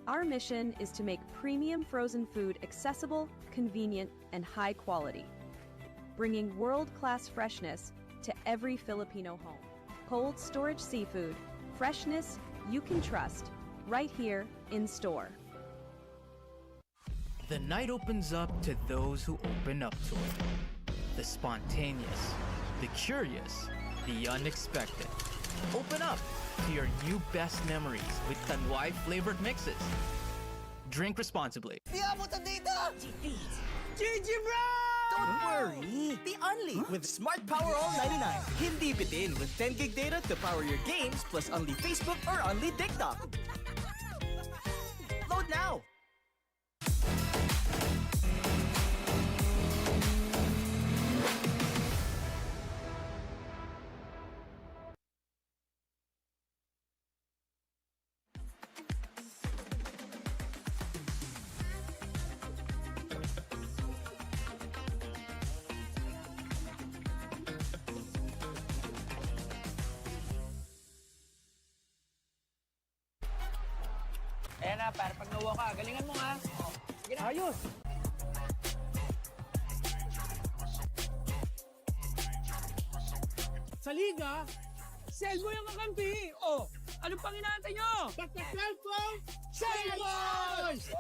Our mission is to make premium frozen food accessible, convenient, and high quality, bringing world-class freshness to every Filipino home. Cold storage seafood, freshness you can trust, right here in store. The night opens up to those who open up to it. The spontaneous, the curious, the unexpected. Open up to your new best memories with Tanduay flavored mixes. Drink responsibly. Di abot ang data! GG bro! Don't worry! The Only with Smart Power All 99. Hindi bitin with 10 gig data to power your games plus only Facebook or only TikTok. Load now! Ayan na, para pag nawa ka, galingan mo nga. Sige na. Ayos! Sa liga, sell mo yung kakampi. Oh, ano pang inaantay nyo? Basta cellphone, sell boys!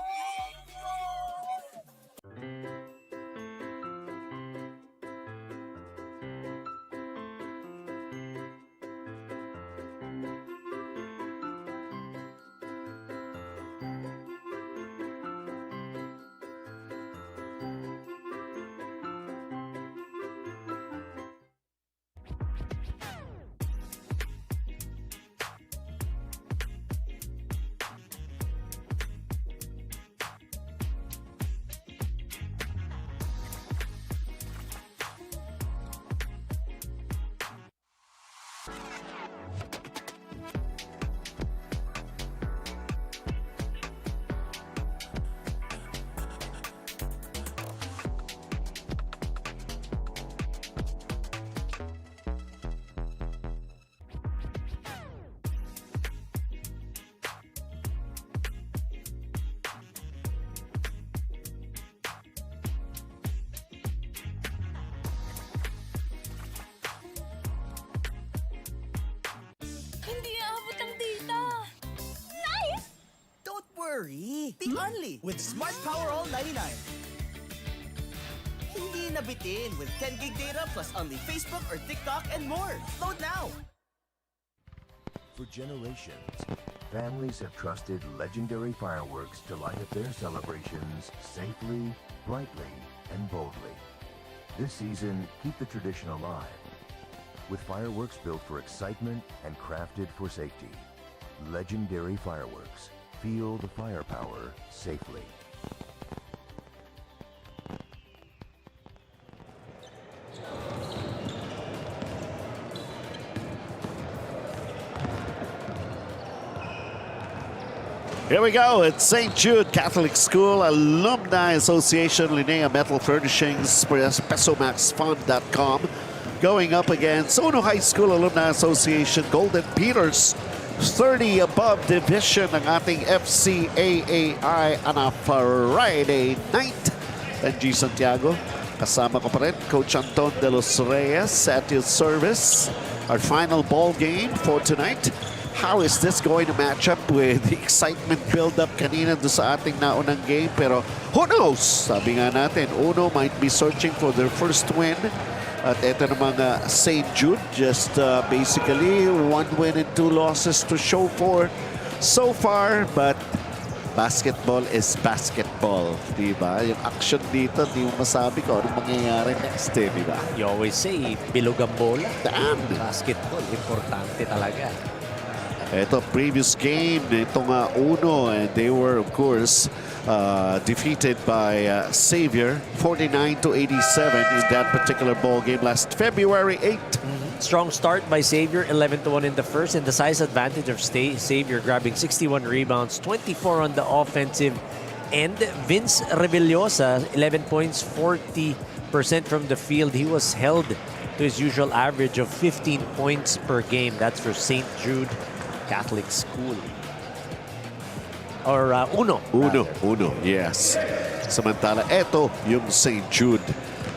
Hindi aabot ang data. Nice! Don't worry! The Only with Smart Power All 99. Hindi na bitin with 10 gig data plus only Facebook or TikTok and more. Load now! For generations, families have trusted legendary fireworks to light up their celebrations safely, brightly, and boldly. This season, keep the tradition alive with fireworks built for excitement and crafted for safety. Legendary fireworks. Feel the firepower safely. Here we go. It's St. Jude Catholic School Alumni Association, LINEA Metal Furnishings, PesoMaxFund.com. Going up against Uno High School Alumni Association, Golden Peters. 30 above division ng ating FCAAI on a Friday night. Benji Santiago, kasama ko pa rin, Coach Anton De Los Reyes at your service. Our final ball game for tonight. How is this going to match up with the excitement build-up kanina do sa ating naunang game? Pero who knows? Sabi nga natin, Uno might be searching for their first win. At ito namang St. Jude, just basically 1 win and 2 losses to show for so far. But basketball is basketball, diba? Yung action dito, di mo masabi ko anong mangyayari next, diba? You always say, bilog ang bola. Damn! Basketball, importante talaga. Ito, previous game, itong Uno, and they were, of course, defeated by Xavier, 49-87 in that particular ball game last February 8. Strong start by Xavier, 11-1 in the first, and the size advantage of Xavier grabbing 61 rebounds, 24 on the offensive end. Vince Revillosa, 11 points, 40% from the field. He was held to his usual average of 15 points per game. That's for St. Jude Catholic School. Or Uno. Uno, yes. Samantala, eto yung St. Jude.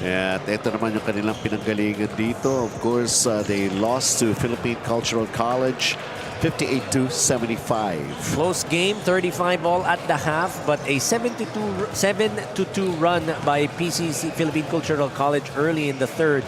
At ito naman yung kanilang pinanggalingan dito. Of course, they lost to Philippine Cultural College, 58-75. Close game, 35 all at the half, but a 7-2 run by PCC, Philippine Cultural College, early in the third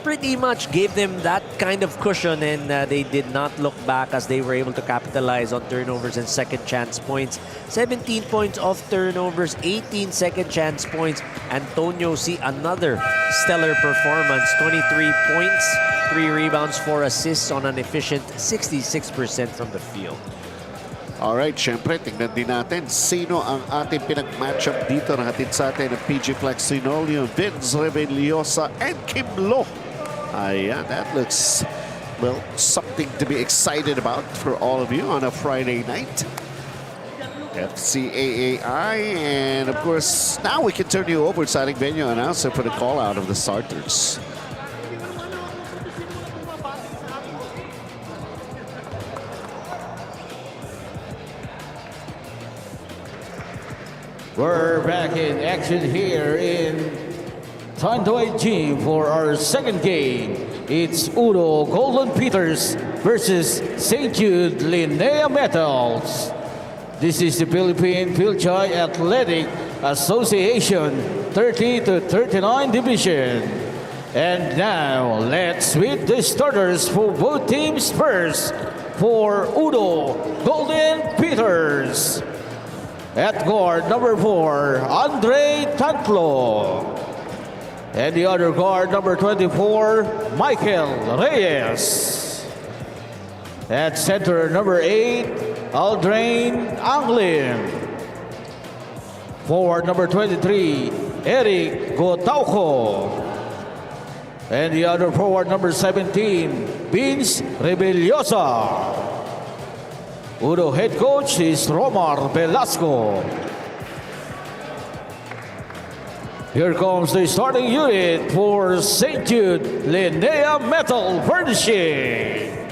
pretty much gave them that kind of cushion, and they did not look back as they were able to capitalize on turnovers and second chance points. 17 points off turnovers, 18 second chance points. Antonio C, another stellar performance, 23 points, 3 rebounds, 4 assists on an efficient 66% from the field. Alright, syempre, tingnan din natin sino ang ating pinag-matchup dito. Nahatid sa atin ng PG Flex Linoleum, Vince Reveliosa and Kim Lo. Ayan, that looks, well, something to be excited about for all of you on a Friday night. FCAAI, and of course, now we can turn you over to Signing Venue announcer for the call out of the starters. We're back in action here in Tanduay Gym for our second game. It's Uno Golden Peters versus St. Jude LINEA Metals. This is the Philippine Fil-Chi Athletic Association 30-39 division. And now let's meet the starters for both teams. First, for Uno Golden Peters. At guard, number 4, Andre Tantlo. And the other guard, number 24, Michael Reyes. At center, number 8, Aldrain Anglim. Forward, number 23, Eric Gotauco. And the other forward, number 17, Vince Rebeliosa. Uno head coach is Romar Velasco. Here comes the starting unit for St. Jude LINEA Metal Furnishing.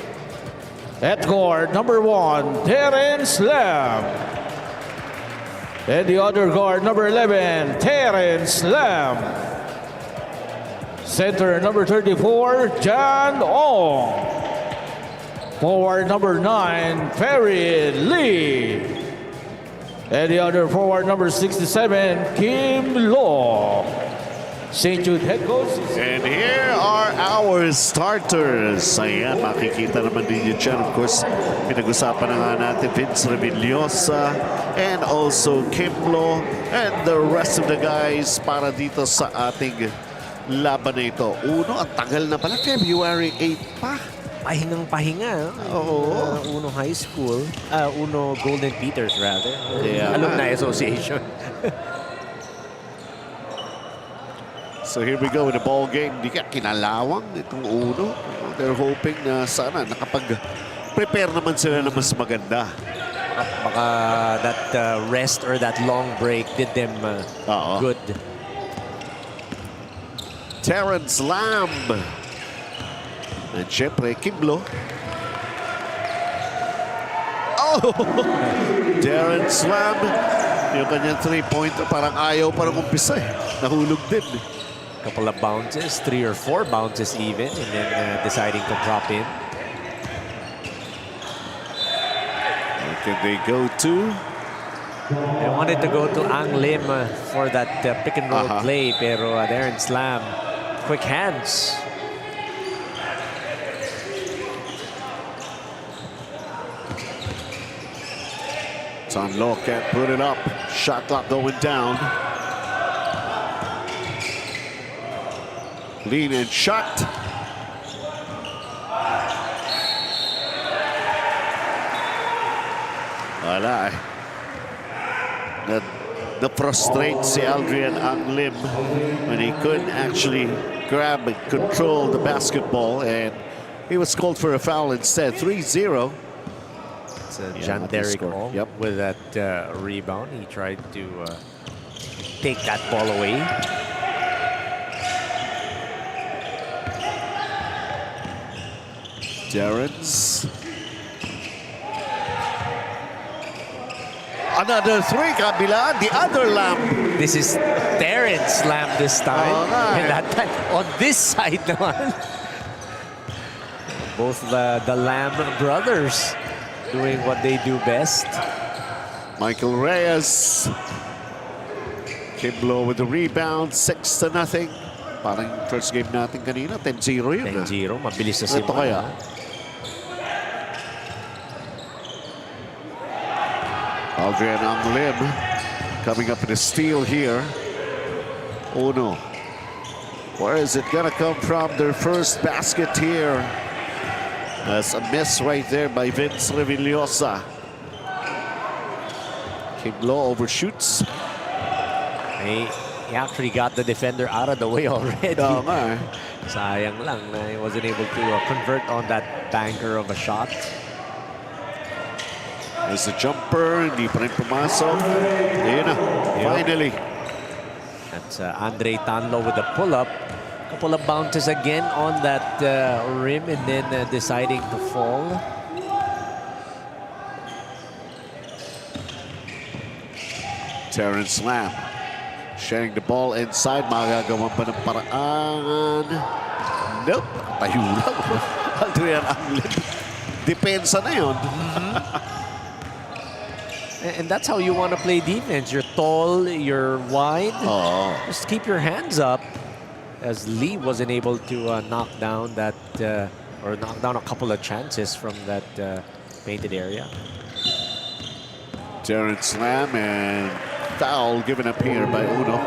At guard, number 1, Terence Lam. And the other guard, number 11, Terence Lam. Center, number 34, John Ong. Forward, number 9, Perry Lee. And the other forward, number 67, Kim Lo. St. Jude head coach. And here are our starters. Ayan, makikita naman din yun dyan. Of course, pinag-usapan na nga natin Vince Revillosa and also Kim Lo and the rest of the guys para dito sa ating laban na ito. Uno, ang tagal na pala. February 8 pa. Pahingang-pahinga. Oo. Uno High School. Uno Golden Peters, rather. Yeah. Alumni Association. So here we go in the ball game. Di kaya kinalawang itong Uno. They're hoping na sana nakapag-prepare naman sila na mas maganda. Baka that rest or that long break did them good. Terence Lamb. And syempre, Kimlo. Oh! Terence Lamb. Yung kanyang 3-pointer, parang ayaw parang umpisa eh. Nahulog din. Couple of bounces, 3 or 4 bounces even, and then deciding to drop in. Where can they go to? They wanted to go to Ang Lim for that pick and roll play, pero Darren Slam, quick hands. Tanlo can't put it up. Shot clock going down. Lean and shot. Wala. Na-frustrate si Aldrian Anglim when he couldn't actually grab and control the basketball, and he was called for a foul instead. 3-0. John Derrick Hall with that rebound. He tried to take that ball away. Darren's. Another three, kabila, the other lamp. This is Terrence Lamb this time. Oo nga eh. And that time, on this side naman. Both the Lamb brothers doing what they do best. Michael Reyes. Kimblo with the rebound, 6-0. Parang first game natin kanina, 10-0 yun. 10-0, mabilis na Ito simula. kaya? Aldrian Anglim coming up in a steal here. Uno. Where is it gonna come from? Their first basket here. That's a miss right there by Vince Revillosa. Kimblo overshoots. He actually got the defender out of the way already. Oo nga eh. Sayang lang na he wasn't able to convert on that banker of a shot. There's a jumper, hindi pa rin pumasok. Ayun na, finally. That's Andre Tanlo with the pull-up. Couple of bounces again on that rim and then deciding to fall. Terrence Lamb sharing the ball inside. Magagawa pa ng paraan. Nope. Tayo lang. Aldrian Anglim. Depensa na yun. And that's how you want to play defense. You're tall, you're wide. Oh. Just keep your hands up. As Lee wasn't able to knock down that, or knock down a couple of chances from that painted area. Terrence Lamb and foul given up here by Uno.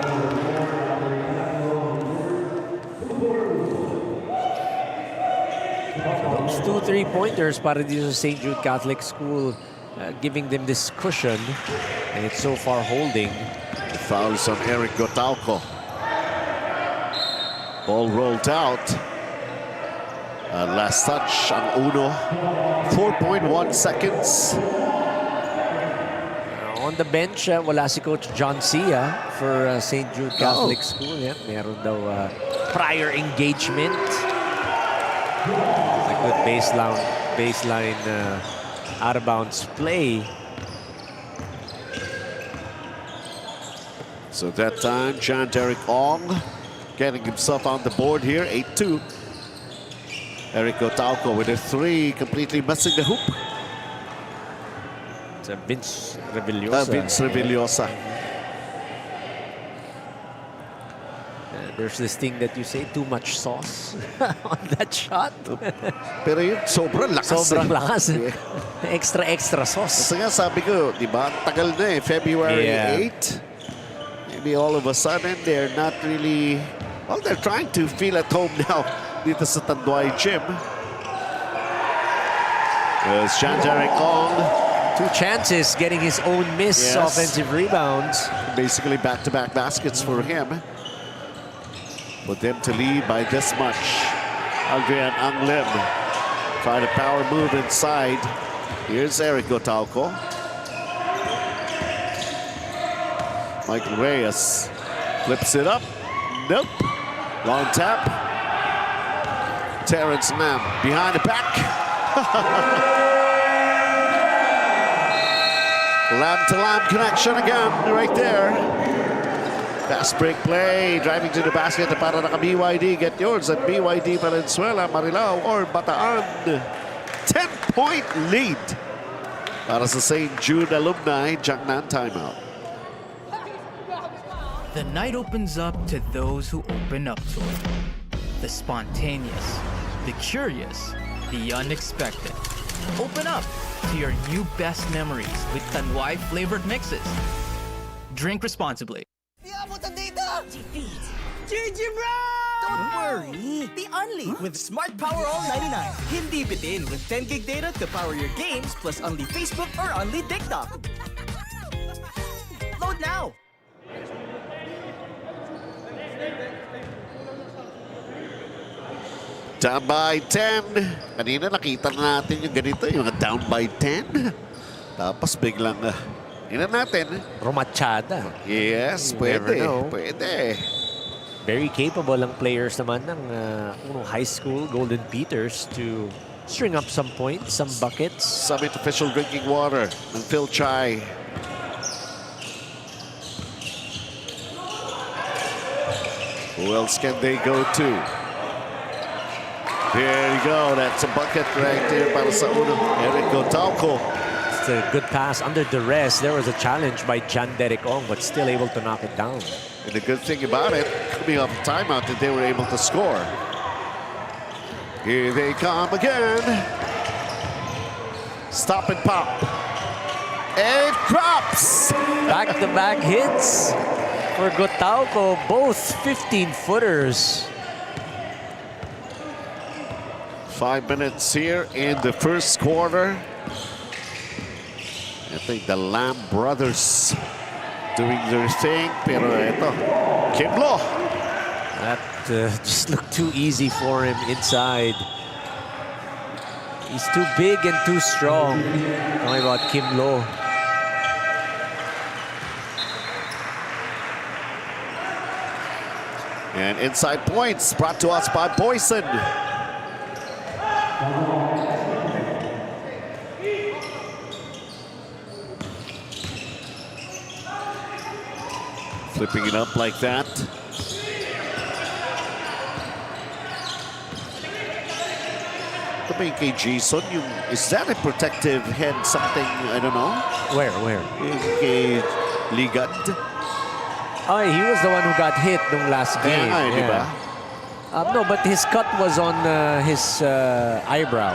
Those 2 3-pointers para dito sa St. Jude Catholic School, giving them this cushion, and it's so far holding. The foul is on Eric Gotauco. Ball rolled out. Last touch on Uno. 4.1 seconds. On the bench, wala si Coach John Sia for St. Jude Catholic School. Yeah, meron daw prior engagement. It's a good baseline out-of-bounds play. So that time, John Derek Ong getting himself on the board here, 8-2. Eric Gotauco with a three, completely missing the hoop. It's Vince Revillosa. Vince Revillosa. There's this thing that you say, too much sauce on that shot. Pero yun, sobrang lakas. Sobrang lakas. Extra sauce. Kasi nga sabi ko, di ba, tagal na eh, February 8. Maybe all of a sudden, they're not really, well, they're trying to feel at home now dito sa Tanduay gym. There's John Derek Ong. 2 chances getting his own miss offensive rebounds. Basically back-to-back baskets for him. Put them to lead by this much. Aldrian Anglim trying to power move inside. Here's Eric Gotauco. Michael Reyes flips it up. Nope. Long tap. Terrence Lamb behind the back. Lamb-to-lamb connection again right there. Fast break play, driving to the basket para naka-BYD. Get yours at BYD Valenzuela, Marilao, or Bataan. 10-point lead para sa St. Jude alumni. Jangnan timeout. The night opens up to those who open up to it. The spontaneous, the curious, the unexpected. Open up to your new best memories with Tanduay flavored mixes. Drink responsibly. GG bro! Don't worry. The only with Smart Power All 99. Hindi bitin with 10 gig data to power your games plus only Facebook or only TikTok. Load now. Down by 10. Kanina nakita na natin yung ganito, yung down by 10. Tapos biglang, tingnan natin. Romachada. Yes, You never pwede. know. Pwede. Very capable ang players naman ng high school Golden Peters to string up some points, some buckets. Summit official drinking water ng Fil-Chi. Who else can they go to? There you go. That's a bucket right there para sa uno. Eric Gotauco. It's a good pass under duress. There was a challenge by John Derek Ong, but still able to knock it down. And the good thing about it, coming off the timeout, that they were able to score. Here they come again. Stop and pop. And it drops. Back-to-back hits for Gotauco, both 15-footers. 5 minutes here in the first quarter. I think the Lamb brothers doing their thing. Pero ito, Kimlo. That just looked too easy for him inside. He's too big and too strong. Talking about Kim Lo. And inside points brought to us by Boyson. Flipping it up like that. Ito kay Jason, is that a protective head something, I don't know? Where? Kay Ligad. Oh, he was the one who got hit nung last game. Diba? No, but his cut was on his eyebrow.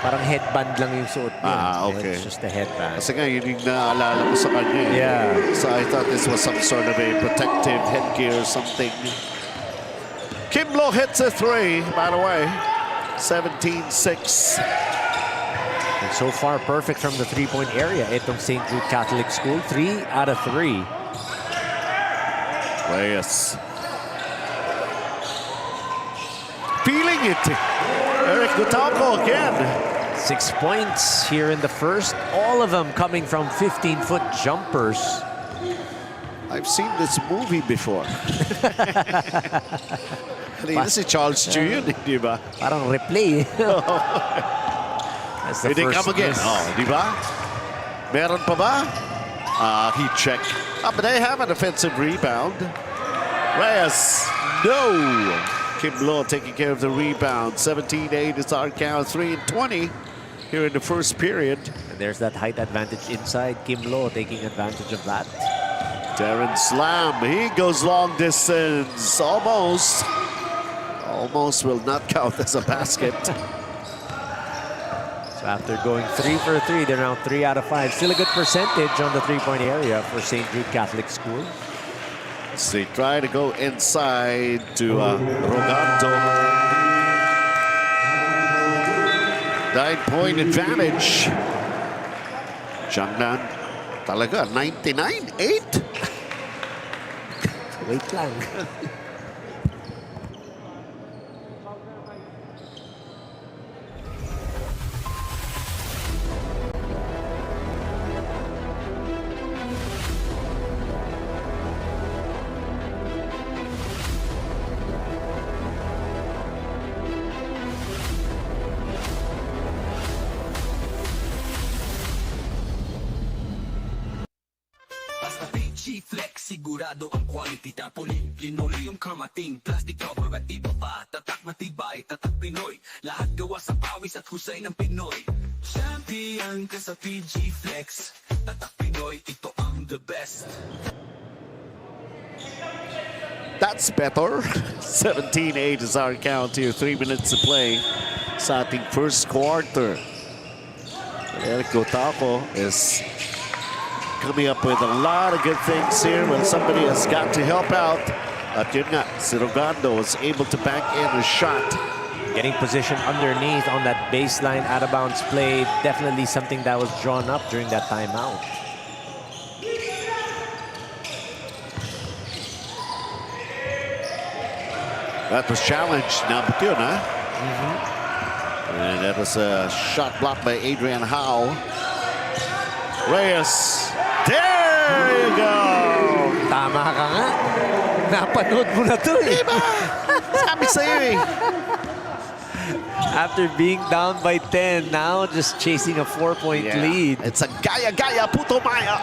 Parang headband lang yung suot niya. Okay. It's just a headband. Kasi nga, yun yung naalala ko sa kanya. Yeah. So I thought this was some sort of a protective headgear or something. Kimlo hits a three, by the way. 17-6. And so far, perfect from the three-point area. Itong St. Jude Catholic School, 3 out of 3. Reyes. Feeling it. Eric Gotauco again. 6 points here in the first. All of them coming from 15-foot jumpers. I've seen this movie before. This is Charles Chu yun, di ba? Parang replay. That's the Here they first come again. miss. Oh, di ba? Meron pa ba? Heat check. But they have an offensive rebound. Reyes, no. Kimlo taking care of the rebound. 17-8 is our count. 3-20 here in the first period. And there's that height advantage inside. Kim Lo taking advantage of that. Darren Slam, he goes long distance. Almost will not count as a basket. So after going 3 for 3, they're now 3 out of 5. Still a good percentage on the three-point area for St. Jude Catholic School. So they try to go inside to Roganto. 9-point advantage. Jiangnan talaga 99-8. Wait lang. Flex, sigurado ang quality tapon. Linoleum karmating, plastic cover at iba pa. Tatak matibay, tatak Pinoy. Lahat gawa sa pawis at husay ng Pinoy. Champion ka sa PG Flex. Tatak Pinoy, ito ang the best. That's better. 17-8 is our count here. 3 minutes to play sa ating first quarter. Eric Gotauco is coming up with a lot of good things here when somebody has got to help out. At yun nga, si Rogando was able to bank in a shot. Getting position underneath on that baseline out-of-bounds play. Definitely something that was drawn up during that timeout. That was challenged. Number 2, huh? And that was a shot blocked by Adrian Howe. Reyes. There you go. Tama ka nga. Napanood mo na to eh. Diba? Sabi sa'yo eh. After being down by 10, now just chasing a 4-point lead. It's a gaya-gaya puto maya.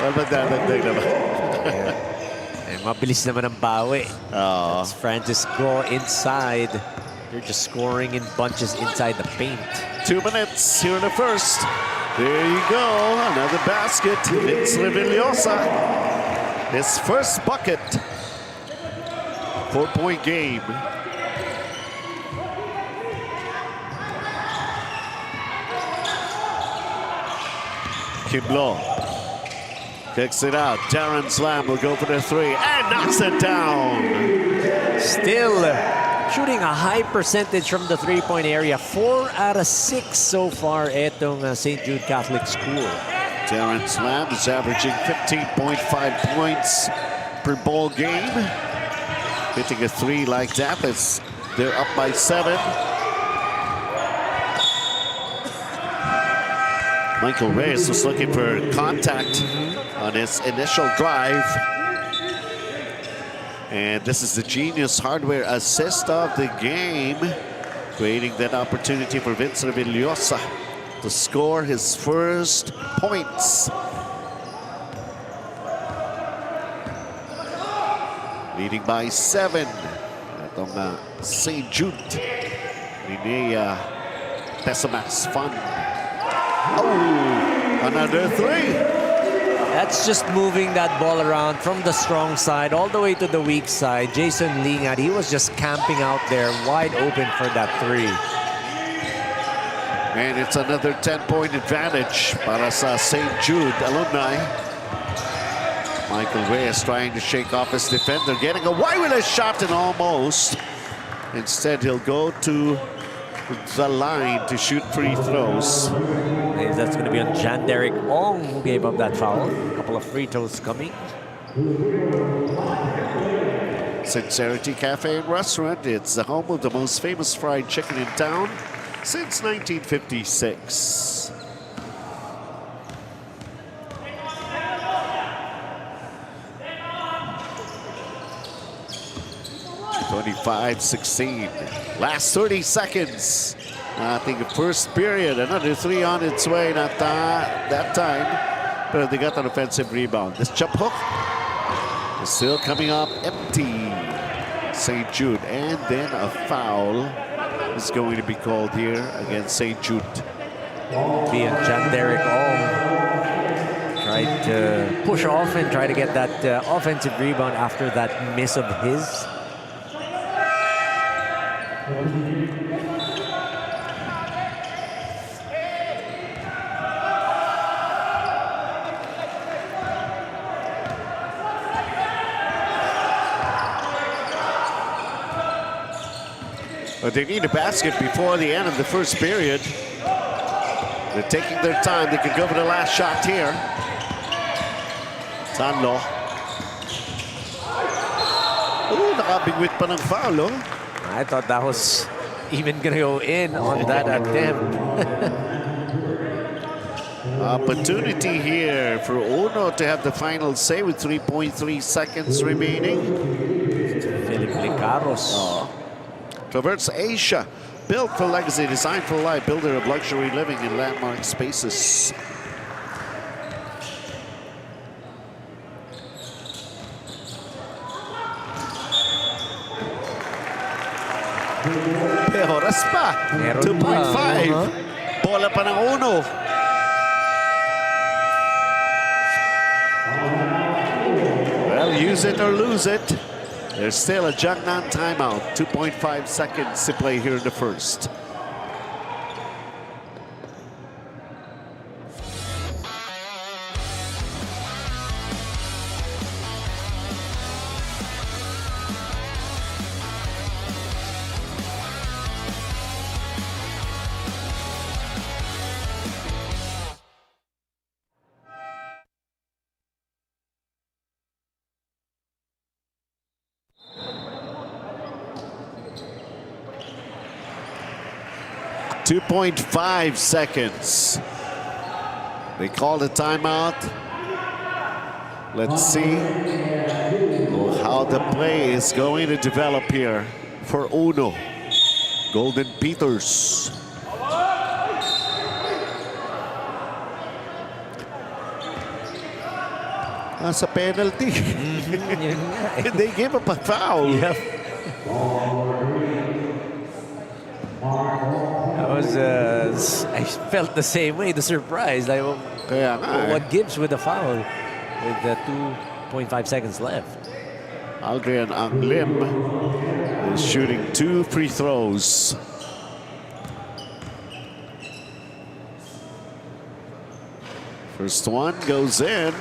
Well, magdadagdag naman. Eh, mabilis naman ang bawi. Oh. As Francisco inside. They're just scoring in bunches inside the paint. 2 minutes here in the first. There you go. Another basket. Vince Revillosa. His first bucket. 4-point game. Kimlo kicks it out. Darren Slam will go for the three and knocks it down. Still shooting a high percentage from the three-point area. 4 out of 6 so far etong St. Jude Catholic School. Darren Slam is averaging 15.5 points per ball game. Hitting a three like that as they're up by 7. Michael Reyes was looking for contact on his initial drive. And this is the genius hardware assist of the game, creating that opportunity for Vince Revillosa to score his first points. Leading by 7. Itong St. Jude. LINEA Pesomax Fund. Oh, another three. That's just moving that ball around from the strong side all the way to the weak side. Jason Lingad, he was just camping out there wide open for that three. And it's another 10-point advantage para sa St. Jude alumni. Michael Reyes trying to shake off his defender, getting away with a shot and almost. Instead, he'll go to the line to shoot free throws. And that's going to be on Jan Derek Ong, who gave up that foul. A couple of free throws coming. Sincerity Cafe and Restaurant. It's the home of the most famous fried chicken in town since 1956. (25-16). Last 30 seconds. I think the first period, another three on its way, not that time. But they got an offensive rebound. This jump hook is still coming up empty. St. Jude, and then a foul is going to be called here against St. Jude. Being Jan Derek Ong tried to push off and try to get that offensive rebound after that miss of his. But they need a basket before the end of the first period. They're taking their time. They could go for the last shot here. Tanlo. Ooh, nakabigwit pa ng foul, oh. I thought that was even going to go in on that attempt. Opportunity here for Uno to have the final say with 3.3 seconds remaining. Philip Licaros. Traverse Asia, built for legacy, designed for life, builder of luxury living in landmark spaces. Oras pa. 2.5. Bola pa ng Uno. Well, use it or lose it. There's still a Jangnan timeout. 2.5 seconds to play here in the first. .5 seconds. They called a timeout. Let's see how the play is going to develop here for Uno. Golden Peters. Sa penalty. Yun nga eh. They gave up a foul. Yep. I felt the same way, the surprise. Like, Kaya nga, what gives with the foul with the 2.5 seconds left? Aldrian Anglim is shooting 2 free throws. First one goes in.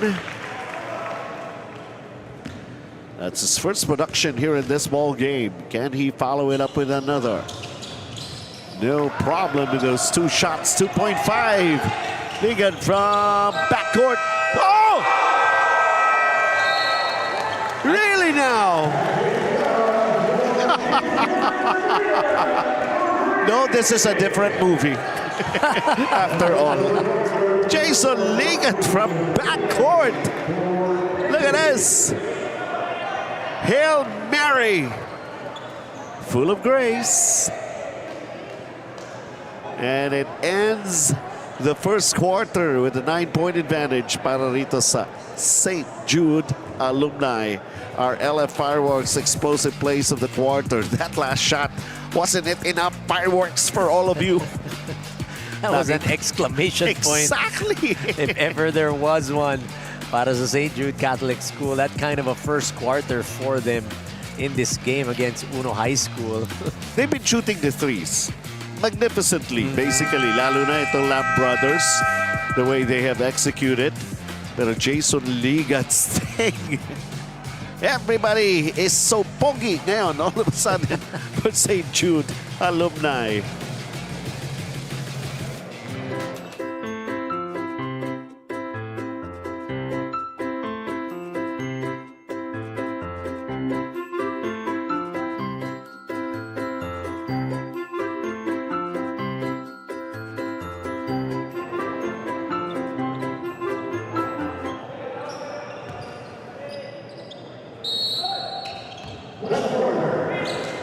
That's his first production here in this ball game. Can he follow it up with another? No problem with those 2 shots. 2.5. Ligan from backcourt. Oh! Really now? No, this is a different movie. After all. Jason Ligan from backcourt. Look at this. Hail Mary. Full of grace. And it ends the first quarter with a 9-point advantage para rito sa St. Jude alumni. Our LF Fireworks explosive plays of the quarter. That last shot, wasn't it enough fireworks for all of you? That was an exclamation point. Exactly. If ever there was one para sa St. Jude Catholic School. That kind of a first quarter for them in this game against Uno High School. They've been shooting the threes magnificently, basically. Lalo na itong Lamb Brothers, the way they have executed. Pero Jason Ligan's thing, everybody is so pogi ngayon all of a sudden for St. Jude alumni.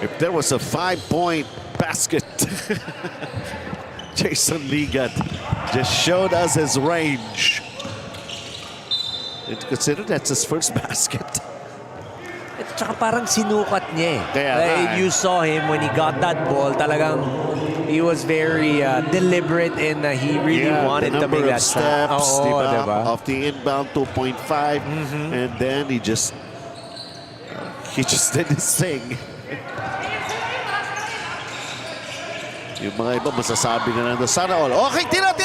If there was a 5-point basket, Jason Ligan just showed us his range. And consider that's his first basket. At saka parang sinukat niya eh. Kaya you saw him when he got that ball, talagang he was very deliberate and he really wanted to make that shot. Steps, diba? Off the inbound 2.5, and then he just did his thing. Yung mga iba masasabi na lang, sana all. Okay, tira!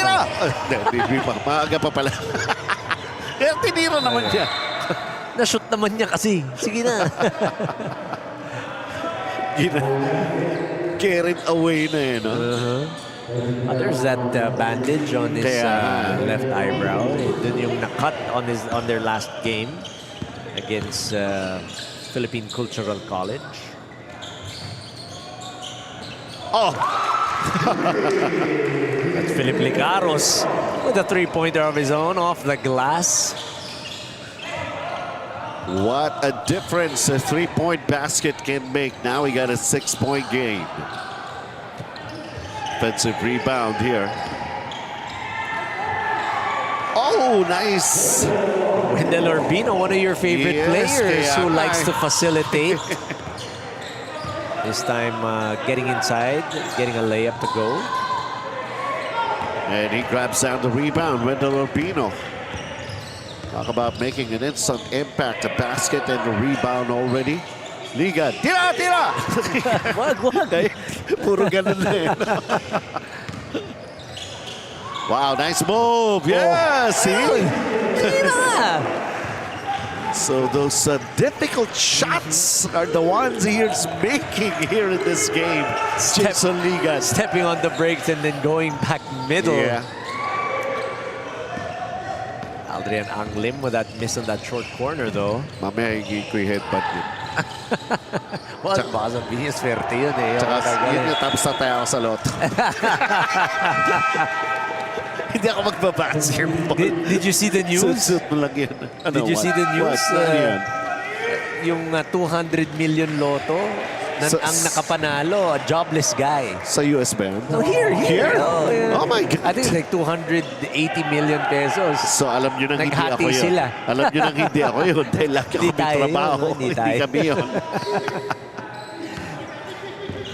Hindi pa, maaga pa pala. Kaya tinira naman siya. Na-shoot naman niya kasi. Sige na. Carried away na eh, no? There's that bandage on his left eyebrow. Dun yung na-cut on their last game against Philippine Cultural College. Oh! That's Philip Licaros with a 3-pointer of his own off the glass. What a difference a 3-point basket can make. Now we got a 6-point game. Offensive rebound here. Oh, nice. Wendell Urbino, one of your favorite players who likes to facilitate. This time getting inside, getting a layup to go. And he grabs down the rebound, Wendell Urbino. Talk about making an instant impact. A basket and a rebound already. Ligan, tira! Wag. Puro ganun na eh. Wow, nice move. Yeah, see? Tira! So those difficult shots are the ones he is making here in this game. Jason Ligan. Stepping on the brakes and then going back middle. Yeah. Aldrian Anglim with that miss on that short corner though. Mamaya hingin ko yung headbutt yun. Well, baka sabihin swerte yun eh. Tsaka yun yung tapos na tayo ako sa lot. Hindi ako magbabasketball. Did you see the news? Suit mo lang yun. Did you see the news? Yung 200 million loto ang nakapanalo, a jobless guy. Sa US ba yan? No, here. Oh, yeah. Oh my God. I think it's like 280 million pesos. So alam nyo nang hindi Naghati ako yun. sila. Alam nyo nang hindi ako yun. Dahil lagi ako Hindi may tayo trabaho. yun, hindi tayo. kami yun.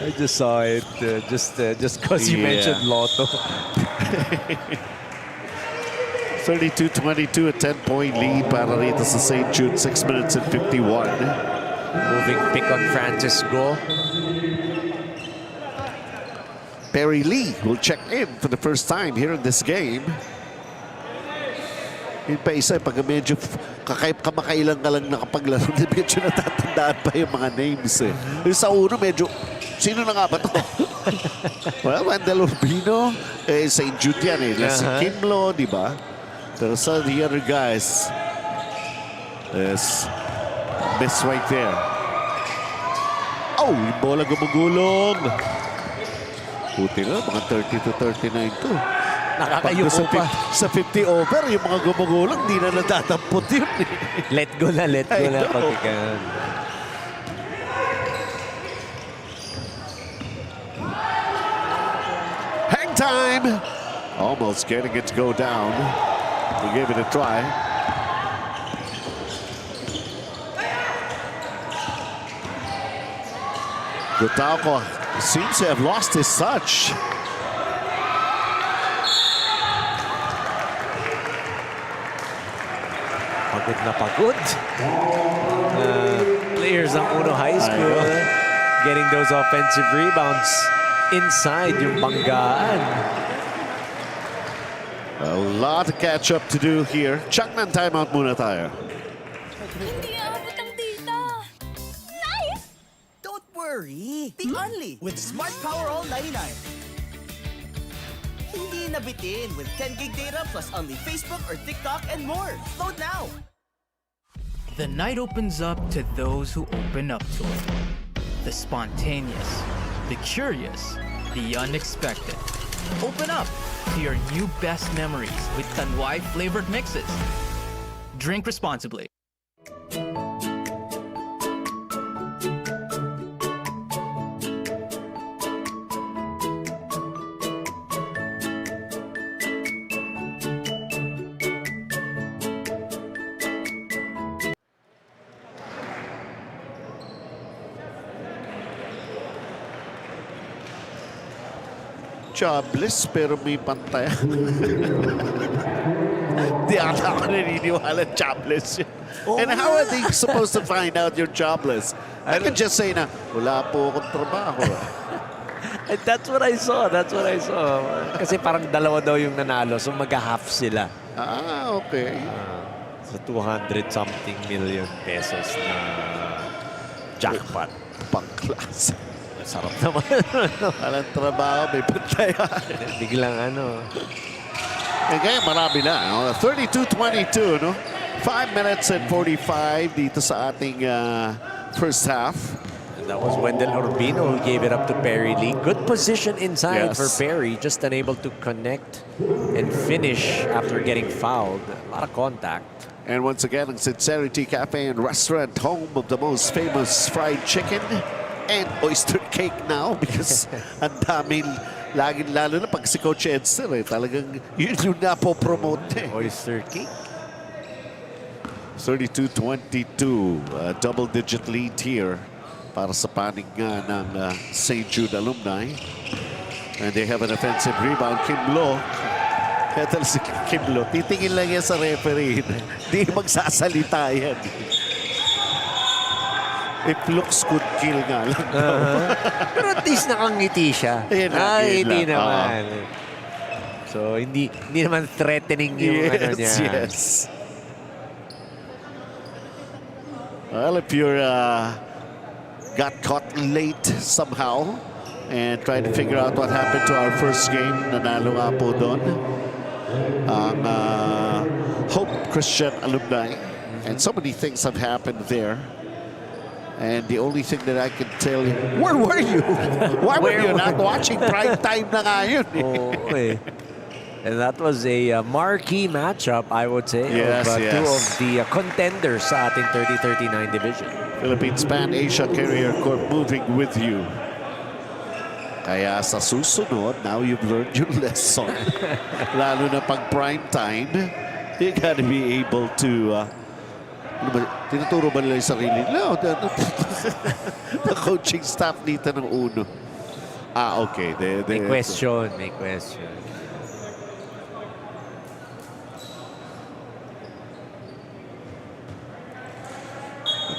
I just saw it just because you mentioned Lotto. 32-22, a 10-point lead para rito sa St. Jude. 6 minutes and 51. Moving pick on Francisco. Perry Lee will check in for the first time here in this game. Yun pa isa, pag medyo kamakailan ka lang nakapaglaro, medyo natatandaan pa yung mga names eh. Yung sa uno, medyo, sino na nga ba ito? Well, Wendell Urbino, St. Jude yan eh. Si Kimlo, di ba? Pero sa the other guys, yes, miss right there. Oh, yung bola gumugulong. Puti na, mga 30-39 to. Nakakayuko pa. Sa 50 over, yung mga gumugulong, di na natatampot yun. Let go na. Pagkikan. Hang time! Almost getting it to go down. We gave it a try. Gutauco seems to have lost his touch. Pagod na pagod. Players ng Uno High School getting those offensive rebounds inside yung banggaan. A lot of catch up to do here. Chuck ng timeout muna tayo. Hindi aabot ang data. Nice! Don't worry. The only with Smart Power All 99. Hindi nabitin with 10 gig data plus only Facebook or TikTok and more. Load now. The night opens up to those who open up to it. The spontaneous, the curious, the unexpected. Open up to your new best memories with Tanduay flavored mixes. Drink responsibly. Jobless pero may pantay. Di ata ako naniniwala jobless yun. And how are they supposed to find out you're jobless? I could just say na, wala po akong trabaho. And that's what I saw. Kasi parang dalawa daw yung nanalo, so mag-half sila. Ah, okay. Sa 200-something million pesos na jackpot. Pang-class. Sarap naman. Walang trabaho, may pantaya. Biglang ano. Eh, kaya marami na. 32-22, no? 5 minutes and 45 dito sa ating first half. And that was Wendell Urbino who gave it up to Perry Lee. Good position inside for Perry, just unable to connect and finish after getting fouled. A lot of contact. And once again, ang Sincerity Cafe and Restaurant, home of the most famous fried chicken and oyster cake now because ang daming, lalo na pag si Coach Edster, talagang yun yung napopromote. Oyster cake. 32-22, double-digit lead here para sa panig nga ng St. Jude alumni. And they have an offensive rebound. Kim Lo. Ito si Kim Lo. Titingin lang yan sa referee. Hindi magsasalita yan. If looks could kill nga lang. Pero at least nakangiti siya. Ngiti naman. So, hindi naman threatening yung ano niya. Yes. Well, if you're got caught late somehow and trying to figure out what happened to our first game, nanalo nga po doon ang Hope Christian alumni. And so many things have happened there. And the only thing that I can tell you, where were you? Why were you not watching prime time na nga yun? Oo eh. And that was a marquee matchup, I would say, Yes, of yes. two of the contenders sa ating 30-39 division. Philippines Pan Asia Carrier Corp moving with you. Kaya sa susunod, now you've learned your lesson. Lalo na pag prime time, you gotta be able to... tinuturo ba nila yung sarili? No, the coaching staff dito ng uno. Okay. May question.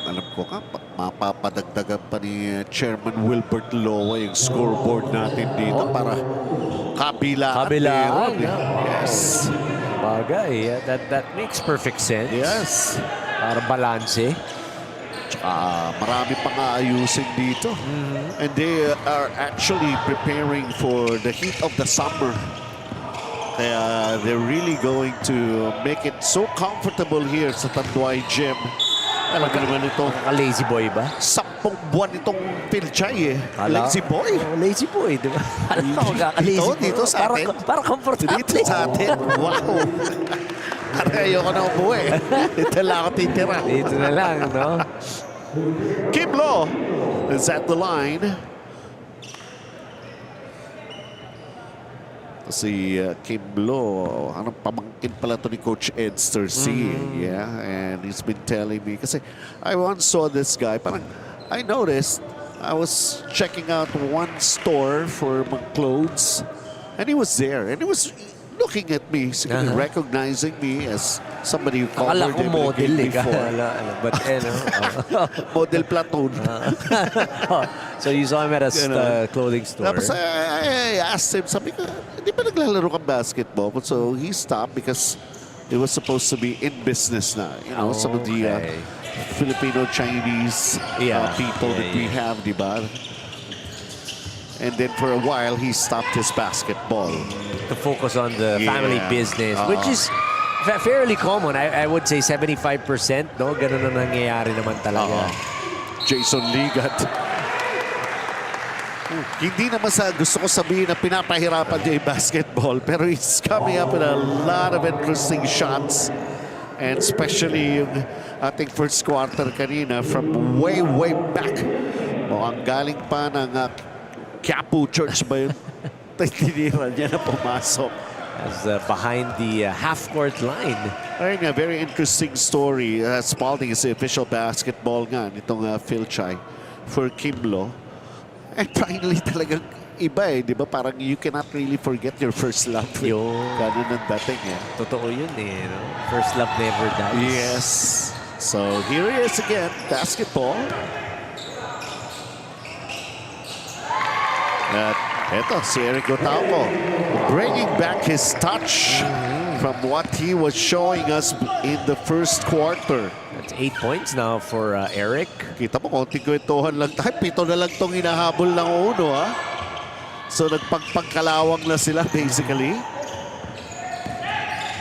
Alam ko ka, mapapadagdagan pa ni Chairman Wilbert Loa yung scoreboard natin dito para kabilaan. Kabilaan, Yes. Bagay. That makes perfect sense. Yes. Para balanse. Marami pang aayusin dito. And they are actually preparing for the heat of the summer. Kaya they're really going to make it so comfortable here sa Tanduay Gym. Alam mo naman ito. Lazy boy ba? 10 buwan itong Fil-Chi eh. Kala- Lazy boy. Oh, lazy boy, di ba? Alam mo, kaka-lazy Dito sa atin. Para comfortable. Dito sa atin. Wow. Parang ayoko na umuwi. Dito lang ako titira. Dito na lang, no? Kim Lo is at the line. Si Kim Lo, anong pamangkin pala to ni Coach Edster C. Yeah, and he's been telling me, kasi I once saw this guy, parang I noticed, I was checking out one store for mga clothes, and he was there, and he was looking at me, recognizing me as somebody who Akala covered ko him model in the eh. game before. But, Model platoon. So you saw him at a clothing store. Tapos I asked him, sabi ko, di ba naglalaro kang basketball? But so he stopped because it was supposed to be in business na. You know, some of the Filipino-Chinese people that we have, di ba? And then for a while, he stopped his basketball. To focus on the family business, which is fairly common. I would say 75%, no? Ganun na nangyayari naman talaga. Jason Ligat. Hindi naman sa gusto ko sabihin na pinapahirapan niya yung basketball, pero he's coming up with a lot of interesting shots. And especially yung ating first quarter kanina from way back. Ang galing pa ng Quiapo Church ba yun? Tinira niya na pumasok. As behind the half-court line. Ayun nga, very interesting story. Spalding is the official basketball nga nitong Fil-Chi for Kim Lo. And finally talagang iba eh, di ba? Parang you cannot really forget your first love. Ganun ang dating eh. Totoo yun eh. No? First love never dies. Yes. So here he is again, basketball. At eto, si Eric Otauco bringing back his touch from what he was showing us in the first quarter. That's 8 points now for Eric. Kita mo, konting kwentuhan lang tayo. 7 na lang itong hinahabol ng uno, ha? So, nagpagpagkalawang na sila, basically.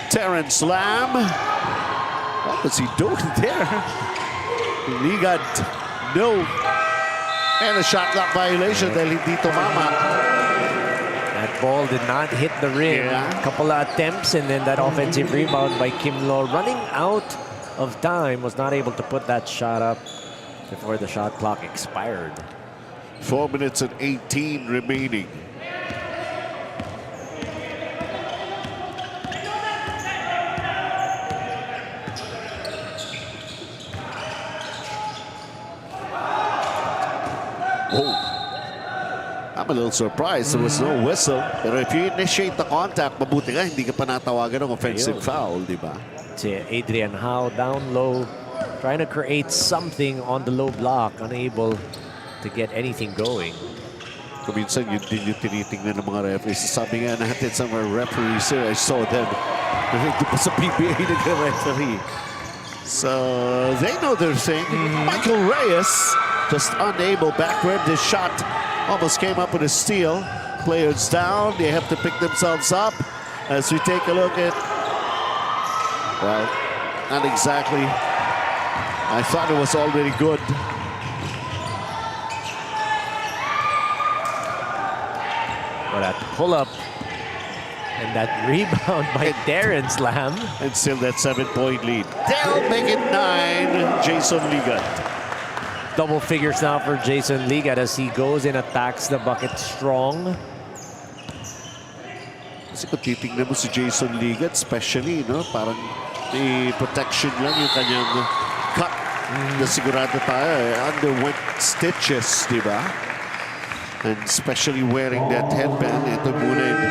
Terrence Lam. What was he doing there? Ligat. No. And a shot clock violation dahil hindi tumama. That ball did not hit the rim. Couple of attempts and then that offensive rebound by Kim Lo. Running out of time, was not able to put that shot up before the shot clock expired. 4 minutes and 18 remaining. I'm a little surprised there was no whistle. Pero if you initiate the contact, mabuti nga, hindi ka pa natawagan ng offensive foul, di ba? Si Adrian Howe down low, trying to create something on the low block, unable to get anything going. Kuminsan yun din yung tinitingnan ng mga referees. Sabi nga natin sa mga referees here, I saw them. Nandito pa sa PBA nag-referee. So, they know their thing. Michael Reyes, just unable. Backward, this shot almost came up with a steal. Players down, they have to pick themselves up. As we take a look at, well, not exactly. I thought it was already good. But at the pull-up, And that rebound by Darren Slam. And still that 7-point lead. They'll make it 9, Jason Ligat. Double figures now for Jason Ligat as he goes and attacks the bucket strong. Kasi kung titignan mo si Jason Ligat, especially, no? Parang i-protection lang yung kanyang cut. Na sigurado tayo, underwent stitches, di ba? And especially wearing that headband. Ito muna yung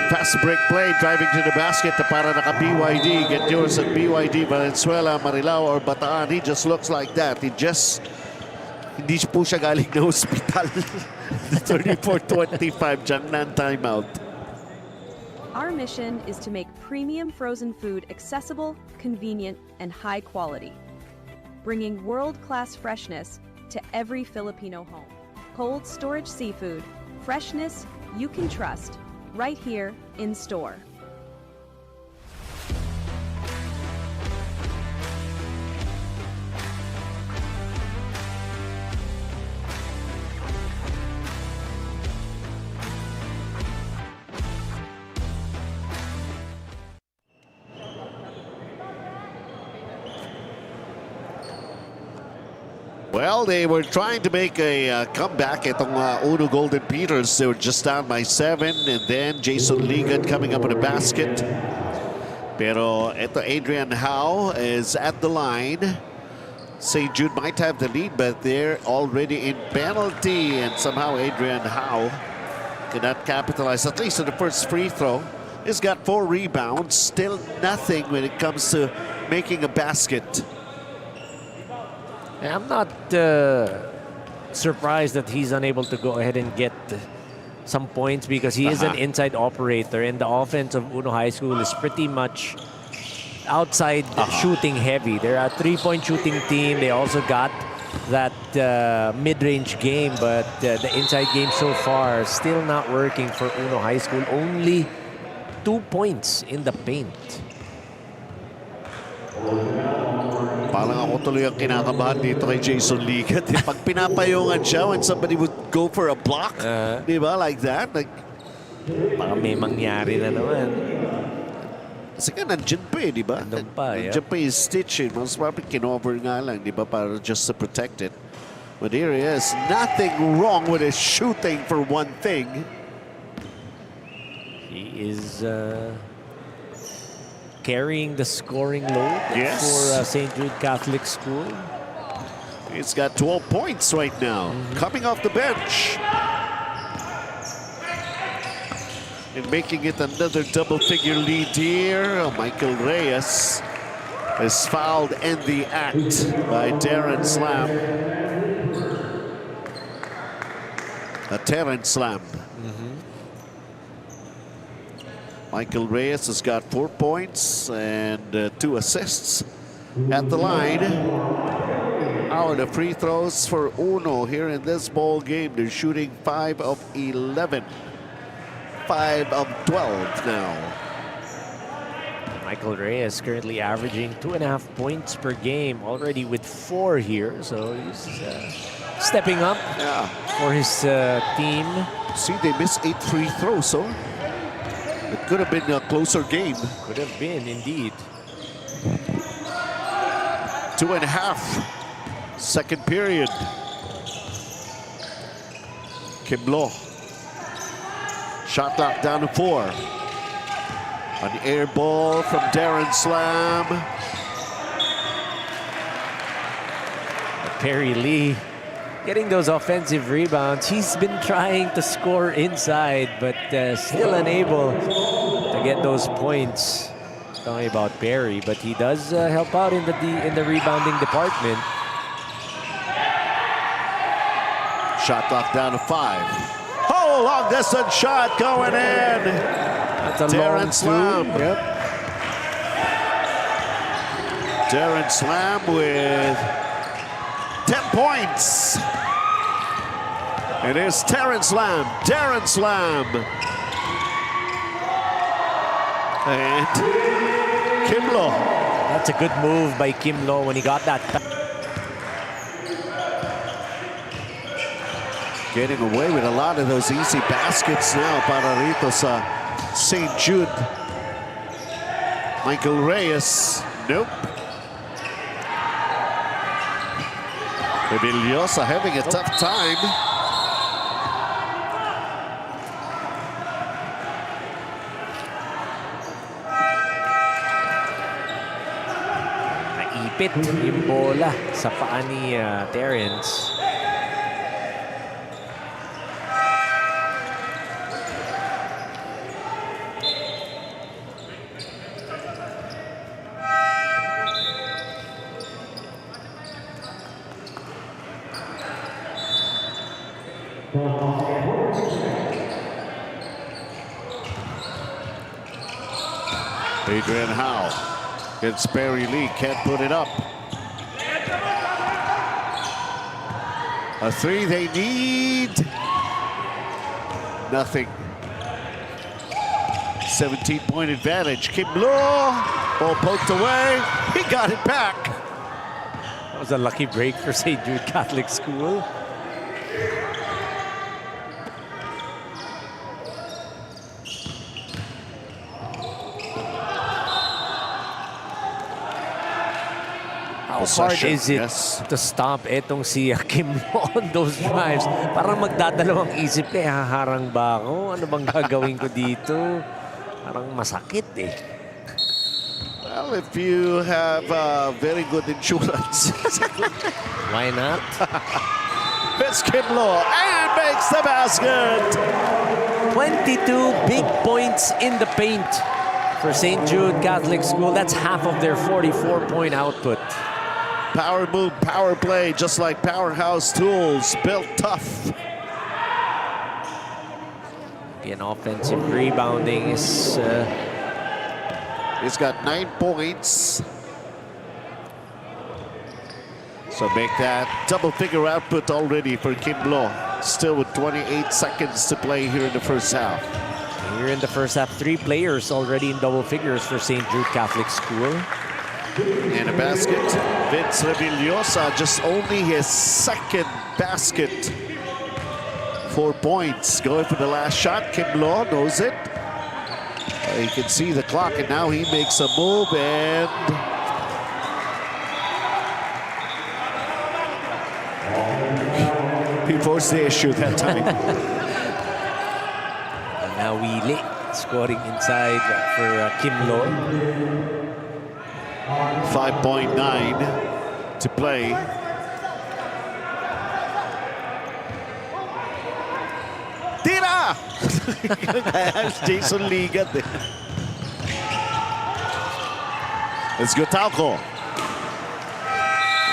fast break play, driving to the basket na para naka-BYD. Get yours at BYD, Valenzuela, Marilao, or Bataan. He just looks like that. Hindi po siya galing na hospital. 34-25, Jiangnan timeout. Our mission is to make premium frozen food accessible, convenient, and high quality, bringing world-class freshness to every Filipino home. Cold storage seafood, freshness you can trust, right here in store. Well, they were trying to make a comeback. Itong Uno Golden Peters, they were just down by 7. And then Jason Ligat coming up with a basket. Pero ito, Adrian Howe is at the line. St. Jude might have the lead, but they're already in penalty. And somehow Adrian Howe cannot capitalize, at least on the first free throw. He's got 4 rebounds. Still nothing when it comes to making a basket. I'm not surprised that he's unable to go ahead and get some points because he is an inside operator, and the offense of Uno High School is pretty much outside shooting heavy. They're a 3-point shooting team. They also got that mid-range game, but the inside game so far still not working for Uno High School. Only 2 points in the paint. Parang ako tuloy ang kinakabahan dito kay Jason Ligat. Pag pinapayungan siya when somebody would go for a block, di ba, like that? Like, baka may mangyari na naman. Kasi ka nandyan pa eh, di ba? Nandun pa, yeah. Nandyan pa yung stitch eh. Mas parang kinover nga lang, di ba, para just to protect it. But here he is. Nothing wrong with his shooting for one thing. He is carrying the scoring load for St. Jude Catholic School. He's got 12 points right now, coming off the bench. And making it another double-figure lead here. Michael Reyes is fouled in the act by Darren Slam. A Terrence Slam. Michael Reyes has got 4 points and 2 assists at the line. How are the free throws for Uno here in this ball game? They're shooting 5 of 11. 5 of 12 now. Michael Reyes currently averaging 2.5 points per game, already with 4 here. So he's stepping up for his team. See, they missed 8 free throws, so it could have been a closer game. Could have been, indeed. 2.5. Second period. Kimlo. Shot clock down to 4. An air ball from Darren Slam. Perry Lee getting those offensive rebounds. He's been trying to score inside, but still unable to get those points. Talking about Perry, but he does help out in the rebounding department. Shot clock down to 5. Oh, long distance shot going in. That's a Darren long Slam. two. Yep. Darren Slam with 10 points. It is Terrence Slam. Darren Slam. And Kimlo. That's a good move by Kimlo when he got that. Getting away with a lot of those easy baskets now para rito sa St. Jude. Michael Reyes. Nope. Revillosa having a tough time. Naipit yung bola sa paa ni Terrence. Adrian Howe against Barry Lee, can't put it up. A three they need. Nothing. 17-point advantage. Kim Law, ball poked away. He got it back. That was a lucky break for St. Jude Catholic School. How hard is it to stop etong si Kim on those drives? Parang magdadalawang isip eh, haharang ba ako? Ano bang gagawin ko dito? Parang masakit eh. Well, if you have very good insurance. Why not? It's Kim Law and makes the basket. 22 big points in the paint for St. Jude Catholic School. That's half of their 44-point output. Power move, power play, just like Powerhouse Tools, built tough. Again, offensive rebounding is... He's got 9 points. So make that double-figure output already for Kim Law. Still with 28 seconds to play here in the first half. Here in the first half, 3 players already in double figures for St. Jude Catholic School. And a basket. Vince Revillosa, just only his second basket. 4 points. Going for the last shot. Kim Law knows it. You can see the clock, and now he makes a move, and he forced the issue that time. And now Willie scoring inside for Kim Law. 5.9 to play. Tira! Jason Ligat. Let's go, Talco.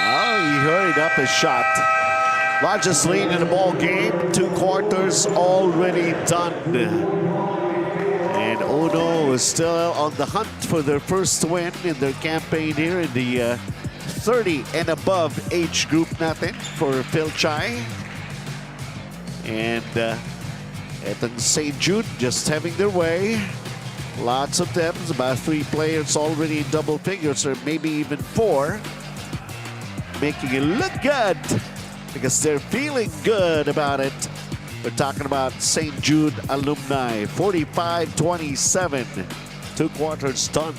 Oh, he hurried up his shot. Largest lead in the ball game. 2 quarters already done. And Uno is still on the hunt for their first win in their campaign here in the 30 and above age group natin for Fil-Chi. And etong St. Jude just having their way. Lots of them, about 3 players already in double figures, or maybe even 4. Making it look good because they're feeling good about it. We're talking about St. Jude alumni. 45-27. 2 quarters done.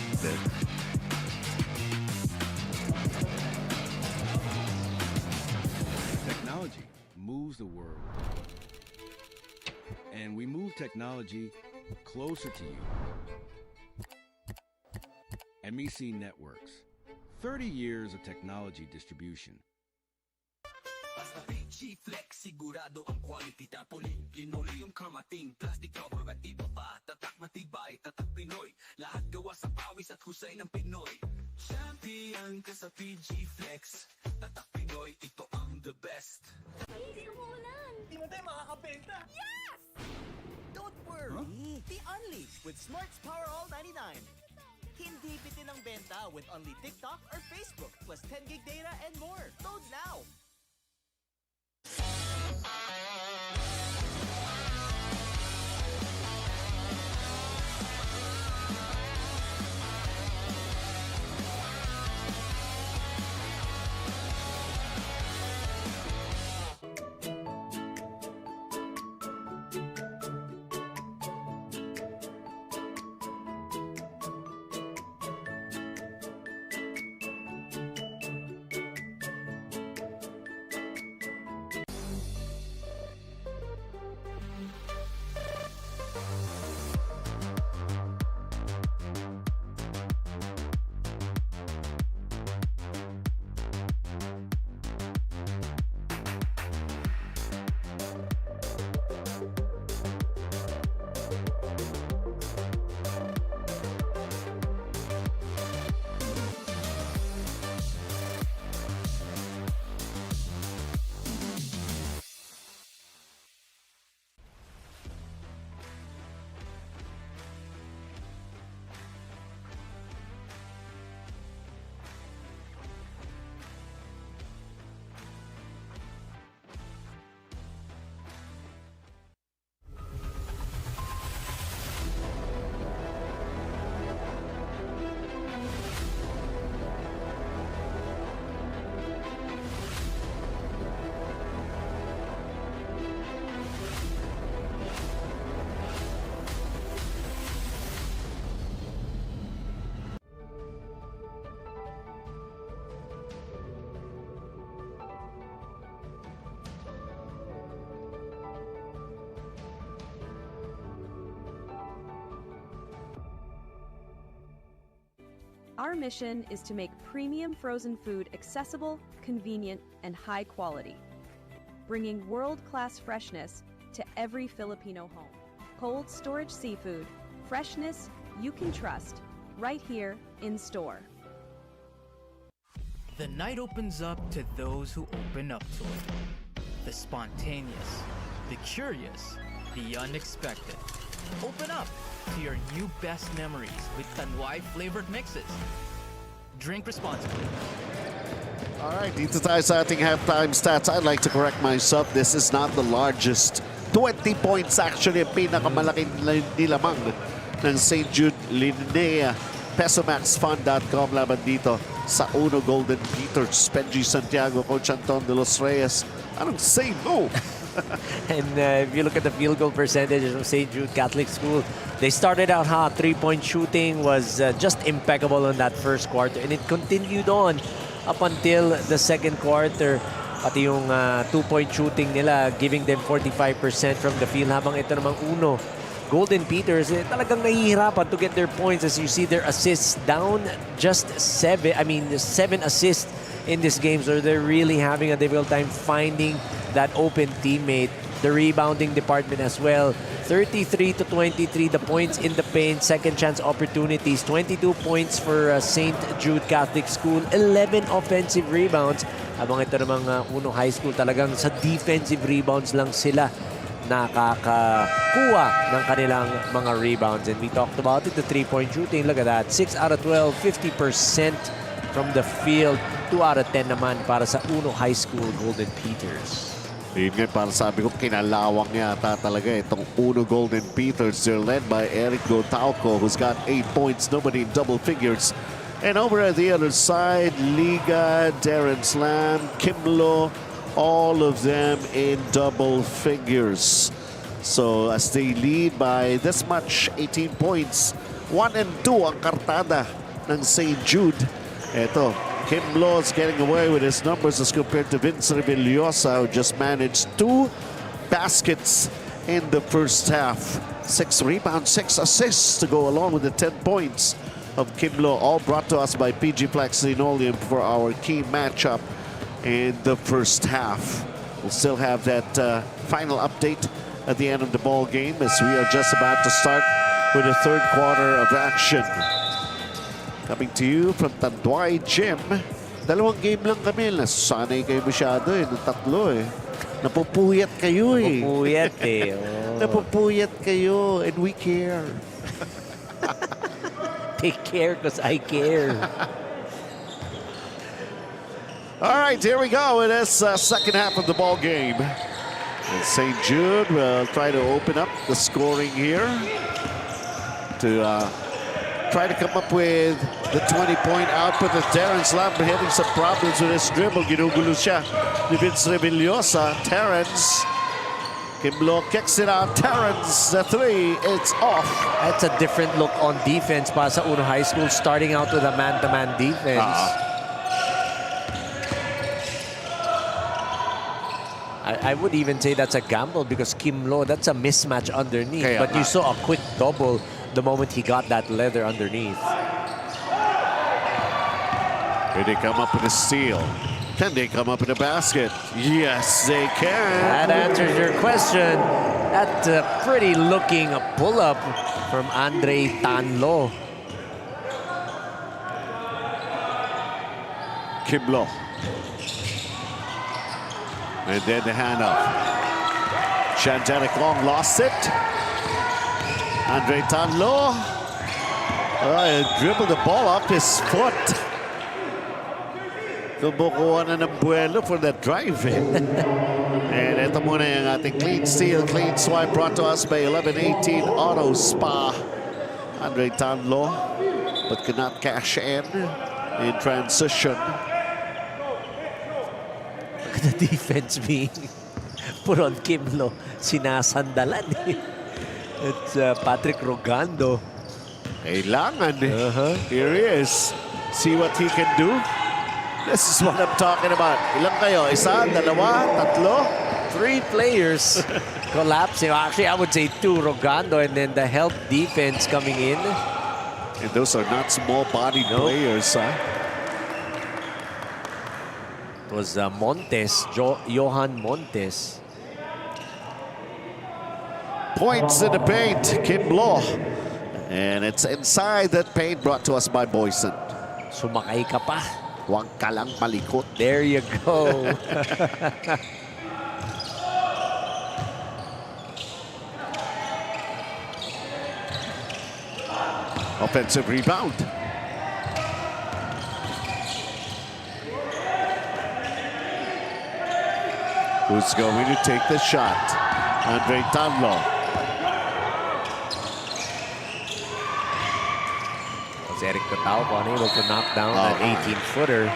Technology moves the world. And we move technology closer to you. MEC Networks. 30 years of technology distribution. Basta Fil-Chi Flex, sigurado ang quality tapoli. Linoleum, karmating, plastic cover at iba pa. Tatak matibay, tatak Pinoy. Lahat gawa sa pawis at husay ng Pinoy. Champion ka sa Fil-Chi Flex. Tatak Pinoy, ito ang the best. Hindi umuulan. Di mo tayo makakabenta. Yes! Don't worry. The Unleash with Smart's Power All 99. Hindi bitin ang benta with only TikTok or Facebook plus 10 gig data and more. Load now. Our mission is to make premium frozen food accessible, convenient, and high quality, bringing world-class freshness to every Filipino home. Cold storage seafood, freshness you can trust, right here in store. The night opens up to those who open up to it. The spontaneous, the curious, the unexpected. Open up to your new best memories with Tanduay flavored mixes. Drink responsibly. All right, dito tayo sa ating halftime stats. I'd like to correct myself. This is not the largest. 20 points actually ang pinakamalaking nilamang ng St. Jude LINEA. PesoMaxFund.com laban dito sa Uno Golden Peters. Benji Santiago, Coach Anton de los Reyes. Anong say mo? And if you look at the field goal percentage of St. Jude Catholic School, they started out hot. Three-point shooting was just impeccable in that first quarter. And it continued on up until the second quarter. Pati yung two-point shooting nila, giving them 45% from the field. Habang ito namang Uno Golden Peters, talagang nahihirapan to get their points. As you see, their assists down just 7 assists in this game. So they're really having a difficult time finding that open teammate. The rebounding department as well. 33-23, the points in the paint, second chance opportunities. 22 points for St. Jude Catholic School. 11 offensive rebounds. Habang ito namang Uno High School, talagang sa defensive rebounds lang sila nakakakuha ng kanilang mga rebounds. And we talked about it, the three-point shooting. Look at that. 6 out of 12, 50% from the field. 2 out of 10 naman para sa Uno High School Golden Peters. Yun nga, para sabi ko, kinalawang yata talaga itong Uno Golden Peters. They're led by Eric Gotauco, who's got 8 points, nobody in double figures. And over at the other side, Liga, Darren Slam, Kimlo, all of them in double figures. So as they lead by this much, 18 points, 1 and 2 ang kartada ng St. Jude. Eto, Kim Lo's getting away with his numbers as compared to Vince Revillosa, who just managed 2 baskets in the first half. 6 rebounds, 6 assists to go along with the 10 points of Kim Lo, all brought to us by PG Flex Linoleum for our key matchup in the first half. We'll still have that final update at the end of the ball game as we are just about to start with the third quarter of action. Coming to you from Tanduay Gym. Dalawang game lang kami. Nasanay kayo masyado eh. Ng tatlo eh. Napupuyat kayo eh. Napupuyat eh. Oh. Napupuyat kayo and we care. Take care because I care. All right, here we go. It is second half of the ball game. And St. Jude will try to open up the scoring here to try to come up with the 20-point output of Darren Slam, having some problems with his dribble. Ginugulo siya ni Vince Revillosa. Terrence. Kimlo kicks it out. Terrence, the 3, it's off. That's a different look on defense para sa Uno High School, starting out with a man-to-man defense. I would even say that's a gamble because Kim Lo, that's a mismatch underneath. Kaya but you saw a quick double the moment he got that leather underneath. Here they come up with a steal. Can they come up with a basket? Yes, they can. That answers your question. That's a pretty looking pull-up from Andre Tanlo. Kim Lo. And then the handoff. Shantanik Long lost it. Andre Tanlo. Dribbled the ball up his foot. Kumukuha na ng buwelo for that drive. And ito muna yung ating clean steal, clean swipe brought to us by 11-18 Auto Spa. Andre Tanlo, but could not cash in transition. The defense being put on Kimlo, sinasandalan eh. It's Patrick Rogando. Kailangan eh. Here he is. See what he can do. This is what I'm talking about. Ilang kayo? Isa, dalawa, tatlo? 3 players collapsing. Actually, I would say 2. Rogando and then the help defense coming in. And those are not small-bodied players, huh? It was Montes, Johan Montes. Points in the paint, Kim Law. And it's inside that paint brought to us by Boyson. Sumakay ka pa. Huwag ka lang malikot. There you go. Offensive rebound. Who's going to take the shot? Andre Tanlo. Was Eric Catalvo unable to knock down that 18-footer.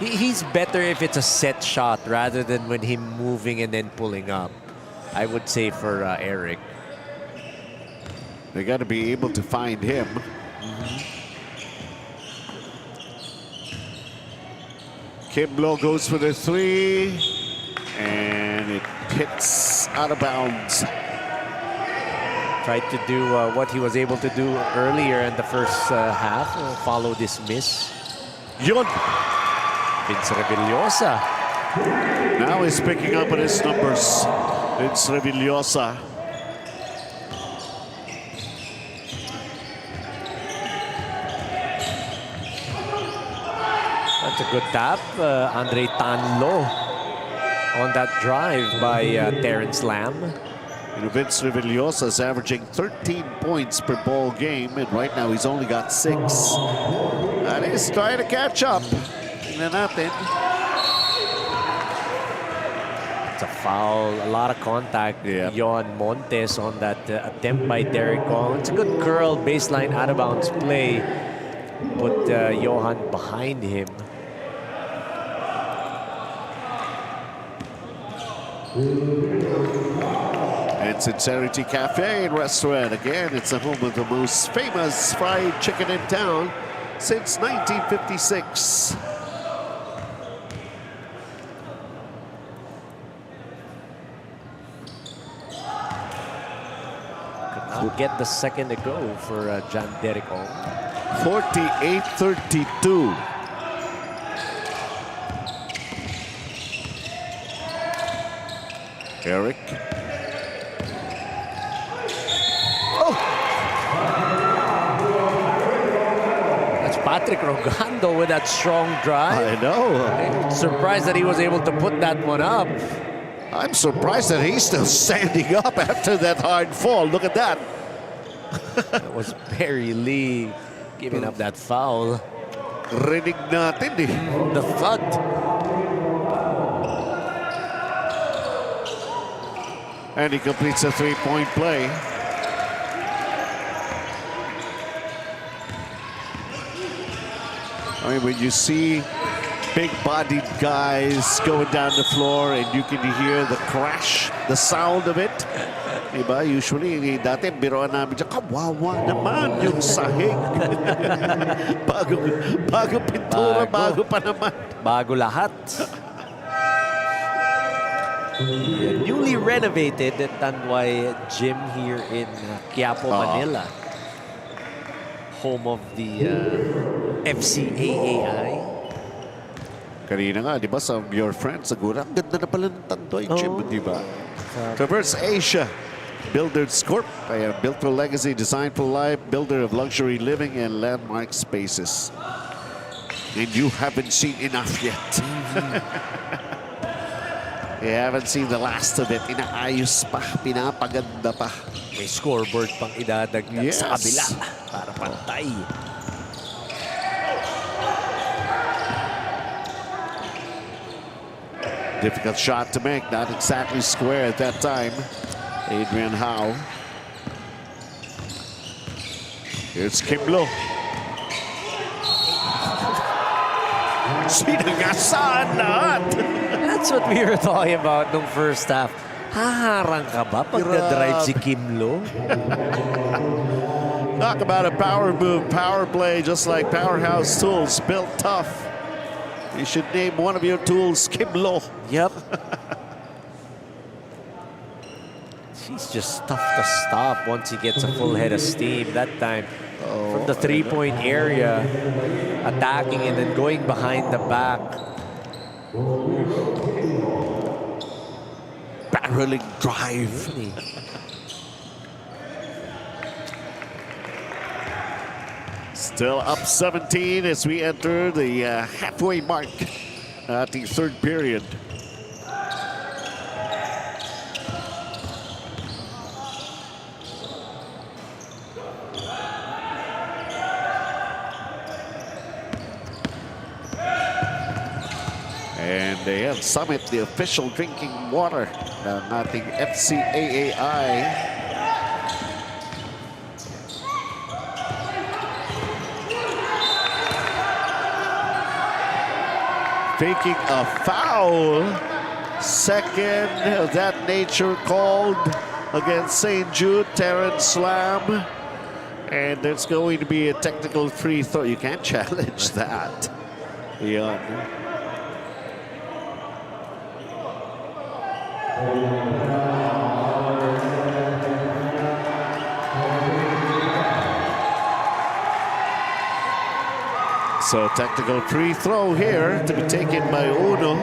He's better if it's a set shot rather than when him moving and then pulling up. I would say for Eric. They got to be able to find him. Kim Low goes for the three, and it hits out of bounds. Tried to do what he was able to do earlier in the first half. Follow this miss. Yun. Vince Revillosa. Now he's picking up on his numbers. Vince Revillosa. That's a good tap. Andre Tanlo on that drive by Terrence Lamb. You know, Vince Revillosa is averaging 13 points per ball game, and right now he's only got 6. And he's trying to catch up. Tingnan natin. It's a foul, a lot of contact. Johan Montes on that attempt by Derek Ong. It's a good curl baseline out of bounds play. Put Johan behind him. And Sincerity Cafe and Restaurant. Again, it's the home of the most famous fried chicken in town since 1956. Could not get the second to go for John Derek Ong. 48-32. Eric. Oh! That's Patrick Rogando with that strong drive. I know. I'm surprised that he was able to put that one up. I'm surprised that he's still standing up after that hard fall. Look at that. It was Barry Lee giving up that foul. Rinig natin eh. The thud. And he completes a three-point play. I mean, when you see big-bodied guys going down the floor and you can hear the crash, the sound of it. Diba? Usually, dati biroan namin dyan, kawawa naman yung sahig. bago pintura, bago pa naman. Bago lahat. The newly renovated Tanduay gym here in Quiapo, Manila. Home of the FCAAI. Kanina nga, di ba, sa Your Friends, siguro, ang ganda na pala ng Tanduay gym, di ba? Traverse Asia Builders Corp, built for legacy, designed for life, builder of luxury living and landmark spaces. And you haven't seen enough yet. You haven't seen the last of it. Inaayos pa, pinapaganda pa. May scoreboard pang idadagdag sa kabila para pantay. Difficult shot to make, not exactly square at that time. Adrian Howe. Here's Kim Lo. Sinagasaan lahat. That's what we were talking about nung first half. Haharang ka ba pag na-drive si Kim Lo? Talk about a power move, power play, just like Powerhouse Tools, built tough. You should name one of your tools Kim Lo. Yep. He's just tough to stop once he gets a full head of steam. That time from the three-point area, attacking and then going behind the back. Barreling drive. Really? Still up 17 as we enter the halfway mark at the third period. And they have Summit, the official drinking water ng ating FCAAI. Faking a foul. Second of that nature called against St. Jude, Terrence Slam. And there's going to be a technical free throw. You can't challenge that. Yeah. So technical free throw here to be taken by Uno.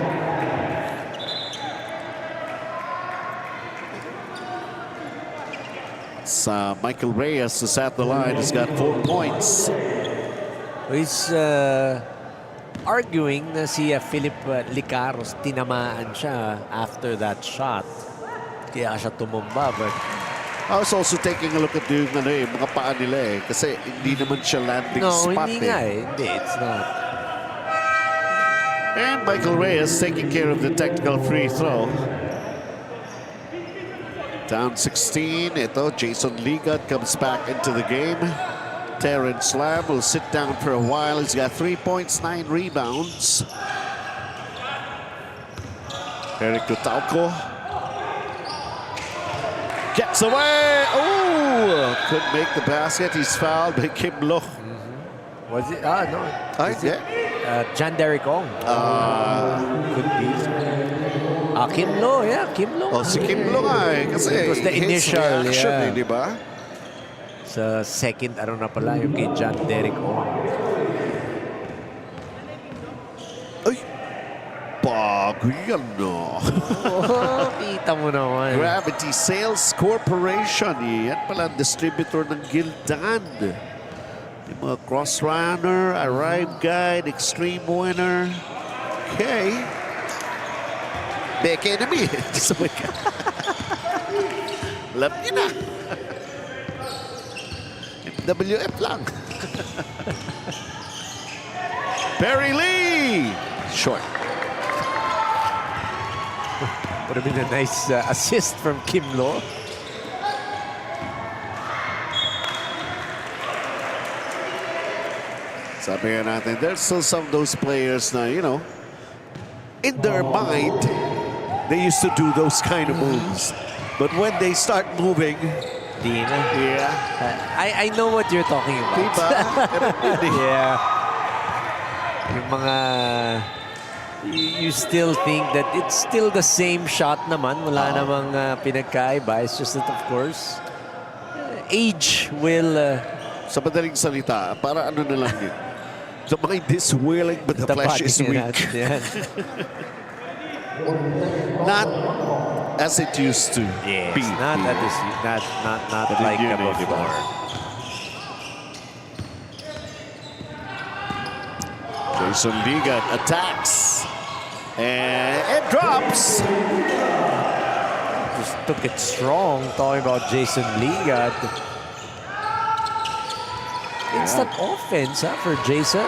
It's Michael Reyes who's at the line. He's got 4 points. He's arguing na si Philip Licaros tinamaan siya after that shot. Kaya siya tumumba. But I was also taking a look at yung mga paa nila eh. Kasi hindi naman siya landing spot hindi nga eh. Hindi, it's not. And Michael Reyes taking care of the technical free throw. Down 16. Ito, Jason Ligat comes back into the game. Terrence Lam will sit down for a while. He's got 3 points, 9 rebounds. Eric Tutalco gets away. Oh, couldn't make the basket. He's fouled by Kim Lo. Was it? Ah, no. Yeah. John Derek Ong. Could be. Kim Lo, yeah, Kim Lo. Oh, si Kim Lo nga eh. Kasi it was the initial, reaction, di ba? Sa second, ano na pala, yung kay John Derek Ong. Ay! Bago yan, no? Oh, kita mo naman. Gravity Sales Corporation. Yan pala ang distributor ng Gildan. Yung mga Cross Runner, Arrive Guide, Extreme Winner. Okay. Beke enemy. Alam niyo na. WF lang. Perry Lee. Short. Would have been a nice assist from Kim Lo. Sabi nga natin, there's still some of those players na, you know, in their mind, they used to do those kind of moves. But when they start moving, yeah. I know what you're talking about. Diba? Yeah. Yung mga, you still think that it's still the same shot naman. Wala namang pinagkaiba. It's just that, of course, age will... sa madaling salita, para ano na lang yun. The mind is willing, but the flesh is weak. Not as it used to be. Not like before. Jason Ligat attacks. And it drops. Just took it strong, talking about Jason Ligat. Instant offense for Jason.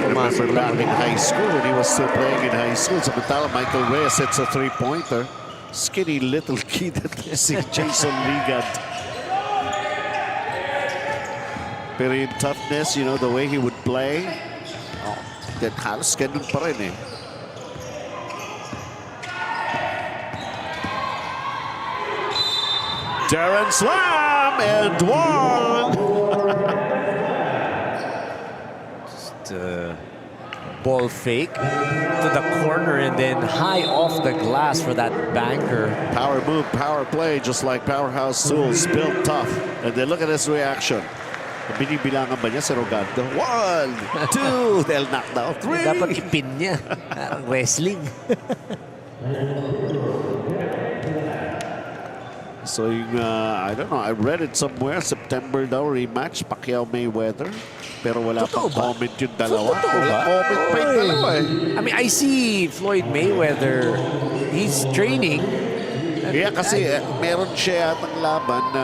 Remember back in high school when he was still playing in high school. Samantala, Michael Reyes hits a three-pointer. Skinny little kid that si Jason Ligat. Pero yung toughness, you know, the way he would play, then halos ganun pa rin eh. Darren Slam and one. ball fake to the corner and then high off the glass for that banker. Power move, power play, just like Powerhouse Tools, built tough. And then look at his reaction. Binibilangan ba niya si Rogando? 1, 2, they'll knock down 3. Dapat ipin niya. Wrestling. So yung, I don't know, I read it somewhere, September daw, rematch, Pacquiao-Mayweather. Pero wala pang comment yung dalawa. Wala comment pa yung dalawa eh. I mean, I see Floyd Mayweather, he's training. Yeah, kasi meron siya yatang laban na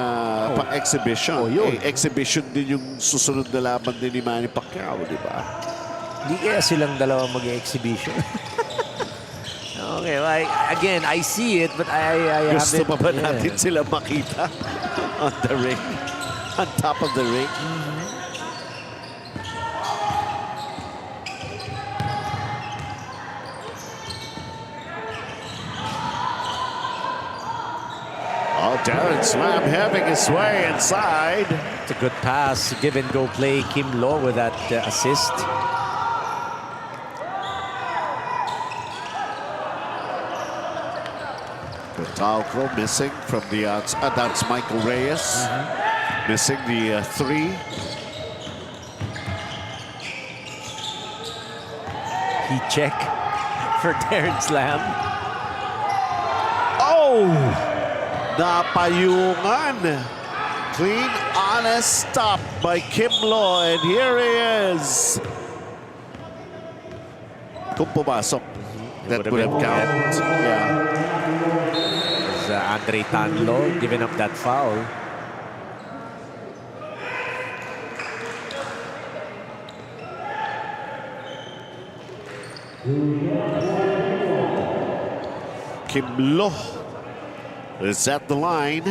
pang-exhibition. Exhibition din yung susunod na laban din ni Manny Pacquiao, di ba? Hindi kaya silang dalawa mag-exhibition. Okay, well, again, I see it, but I haven't... Gusto pa ba natin sila makita on the ring? On top of the ring? Oh, Darren Slam having his way inside. It's a good pass. Give and go play. Kim Law with that assist. Talco missing from the outside. That's Michael Reyes. Missing the 3. He check for Darren Slam. Oh! Napayungan. Clean, honest stop by Kim Law. And here he is. Kung pumasok, that would have counted. Yeah. Andre Tanlo giving up that foul. Kim Lo is at the line.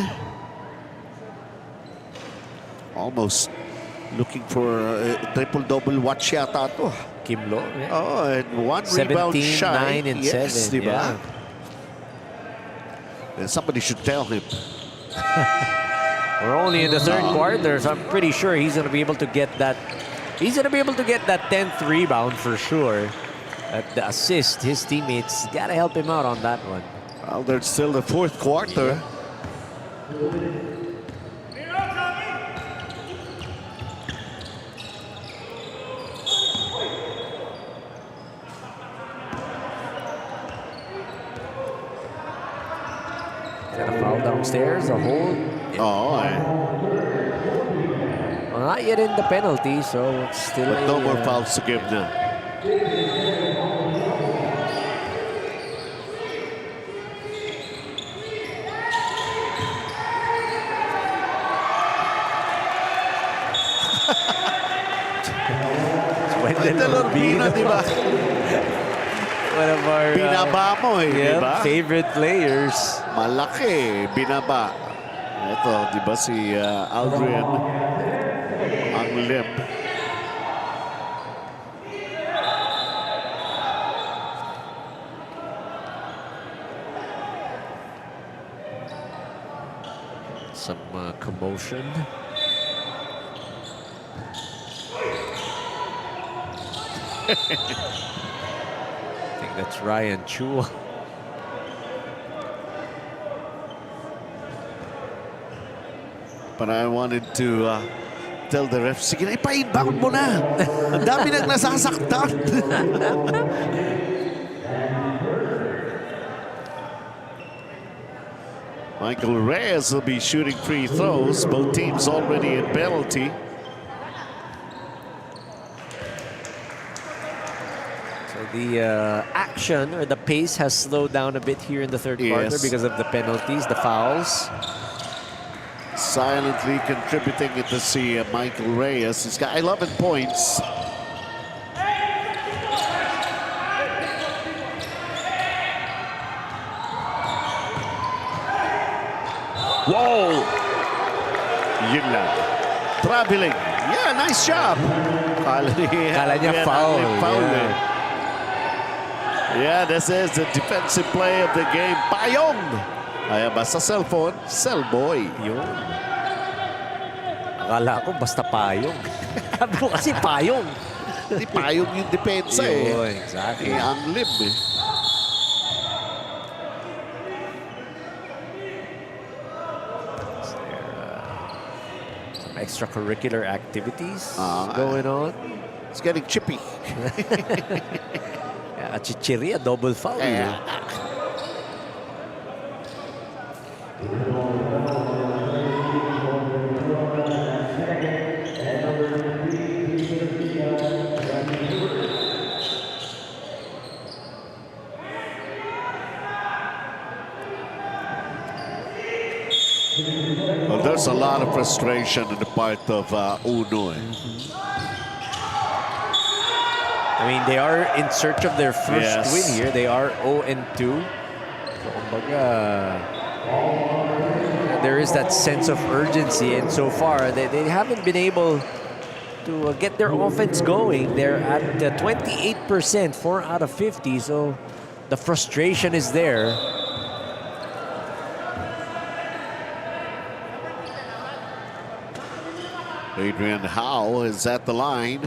Almost looking for a triple-double watch yata to. Kim Lo. Yeah. Oh, and 1 rebound 17, shy. 9, and yes, 7. Diba? Yeah. And somebody should tell him. We're only in the third quarter, so I'm pretty sure he's going to be able to get that. He's going to be able to get that 10th rebound for sure. The assist, his teammates got to help him out on that one. Well, there's still the fourth quarter. Got a foul downstairs, a hold. Oh, well, not yet in the penalty, so it's still. But no more fouls to give now. One of our binaba mo eh, diba? Favorite players. Malaki, binaba. Ito, di ba si Aldrin ang limp. Some commotion. I think that's Ryan Chua. But I wanted to tell the ref, sige na, ipa-inbound mo na. Ang dami nang nasasaktan. Michael Reyes will be shooting free throws. Both teams already in penalty. The action or the pace has slowed down a bit here in the third quarter because of the penalties, the fouls. Silently contributing it to see Michael Reyes. He's got 11 points. Whoa! Yun lang. Traveling. Yeah, nice job. Kala niya foul. Yeah, this is the defensive play of the game. Payong! Kaya basta cellphone, cellboy. Yun. Akala ko basta payong. Sabi ko kasi payong. Di payong yung depensa Yun, exactly. Ang lim Some extracurricular activities going on. It's getting chippy. A chichiri, a double foul. Well, there's a lot of frustration on the part of Uno. I mean, they are in search of their first win here. They are 0-2. So, kumbaga, there is that sense of urgency, and so far they haven't been able to get their offense going. They're at 28%, 4 out of 50. So the frustration is there. Adrian Howe is at the line.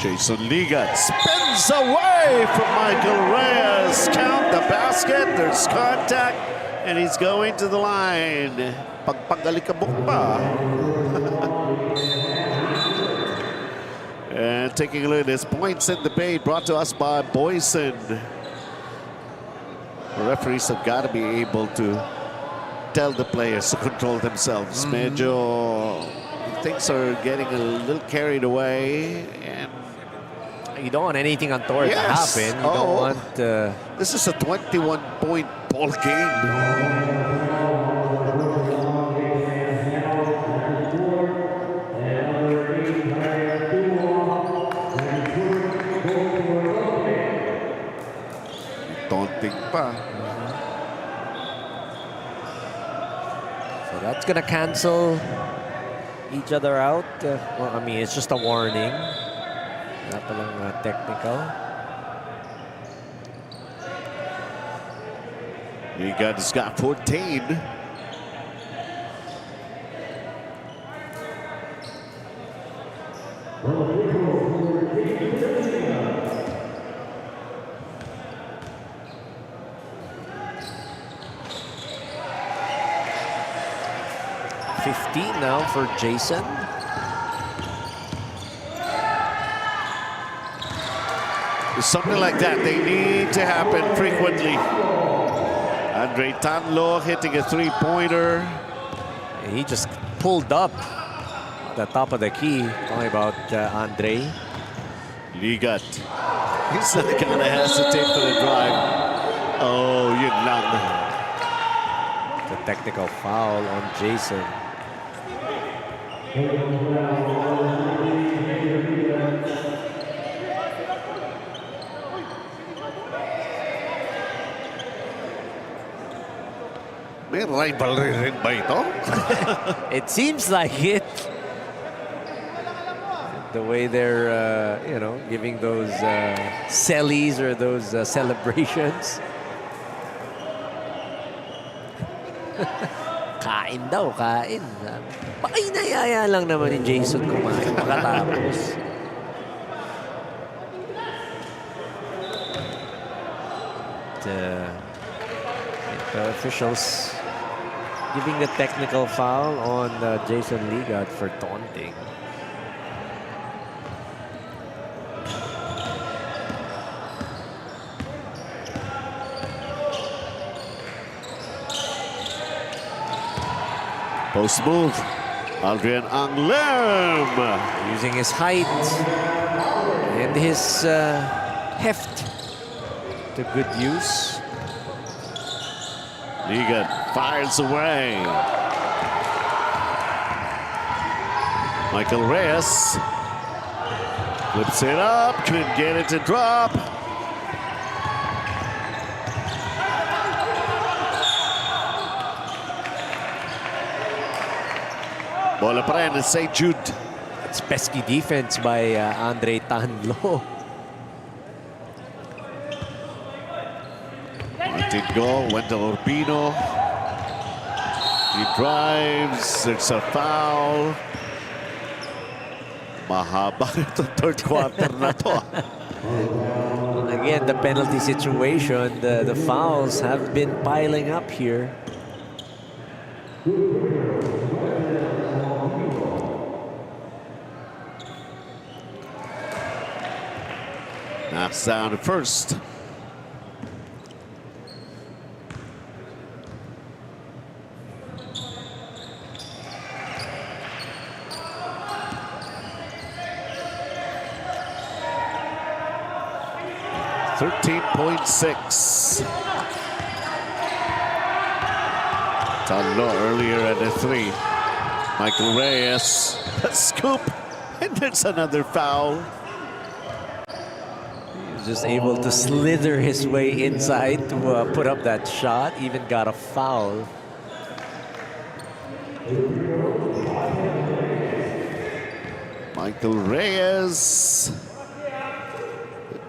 Jason Ligat spins away from Michael Reyes. Count the basket. There's contact, and he's going to the line. Pagpagalikabok pa. And taking a look at his points in debate brought to us by Boyson. The referees have got to be able to tell the players to control themselves. Medyo things are getting a little carried away, and you don't want anything untoward to happen. You don't want. This is a 21-point ball game. So that's gonna cancel each other out. Well, I mean, it's just a warning. Not palang technical. Ligat's got 14. Now for Jason. Something like that, they need to happen frequently. Andre Tanlo hitting a three-pointer. He just pulled up the top of the key. Talking about Andre. Ligat. He's not gonna hesitate for the drive. Oh, yun lang. The technical foul on Jason. May rivalry rin ba ito? It seems like it. The way they're, you know, giving those sellies or those celebrations. Kain daw, kain. Baka inayaya lang naman ni Jason kumain makatapos. The officials giving the technical foul on Jason Ligat for taunting. Post move. Adrian Anglem using his height and his heft to good use. Ligat fires away. Michael Reyes flips it up, couldn't get it to drop. Bola pa rin at St. Jude. That's pesky defense by Andre Tanlo. Let it go. Wendell Urbino. He drives. It's a foul. Mahaba ito third quarter na to. Again, the penalty situation, the fouls have been piling up here. Knocks down the first. .6. Tanduay earlier at the 3. Michael Reyes, a scoop, and there's another foul. Just able to slither his way inside to put up that shot. Even got a foul. Michael Reyes,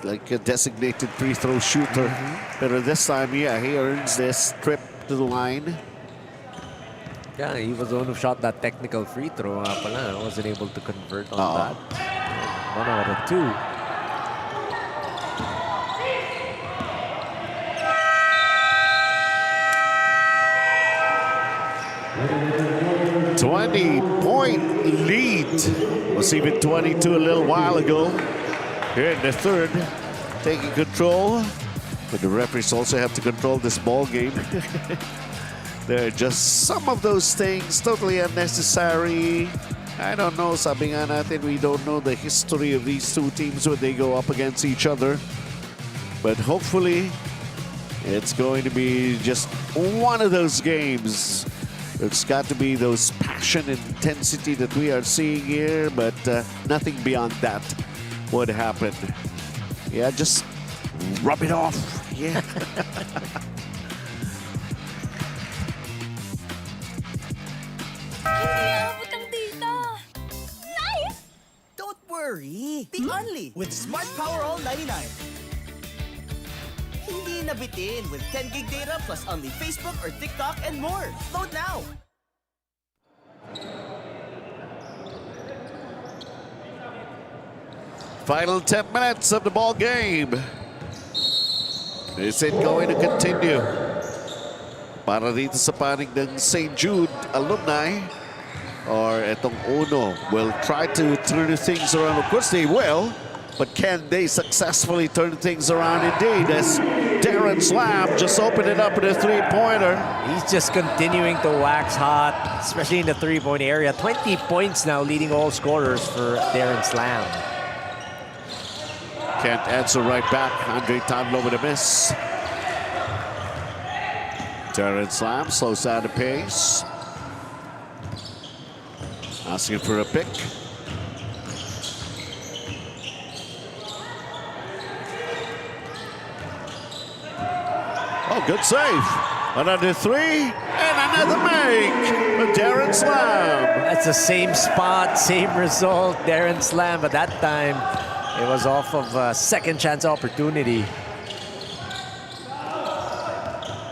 like a designated free throw shooter. But this time, yeah, he earns this trip to the line. Yeah, he was the one who shot that technical free throw. Pala, wasn't able to convert on that. 1 out of 2. 20-point lead. Was even 22 a little while ago. Here in the third, taking control. But the referees also have to control this ball game. There are just some of those things totally unnecessary. I don't know, sabi nga natin, we don't know the history of these two teams when they go up against each other. But hopefully, it's going to be just one of those games. It's got to be those passion and intensity that we are seeing here, but nothing beyond that would happen. Yeah, just rub it off. Yeah. Nice! Don't worry. The only with Smart Power All 99. Hindi nabitin with 10 gig data plus only Facebook or TikTok and more. Load now. Final 10 minutes of the ball game. Is it going to continue? Para dito sa panig ng St. Jude alumni, or etong Uno will try to turn things around. Of course they will, but can they successfully turn things around indeed, as Darren Slam just opened it up with a three-pointer. He's just continuing to wax hot, especially in the three-point area. 20 points now, leading all scorers for Darren Slam. Can't answer right back. Andre Tanduay with a miss. Darren Slam slows down the pace. Asking for a pick. Oh, good save. Another three and another make for Darren Slam. That's the same spot, same result. Darren Slam, but that time it was off of a second chance opportunity.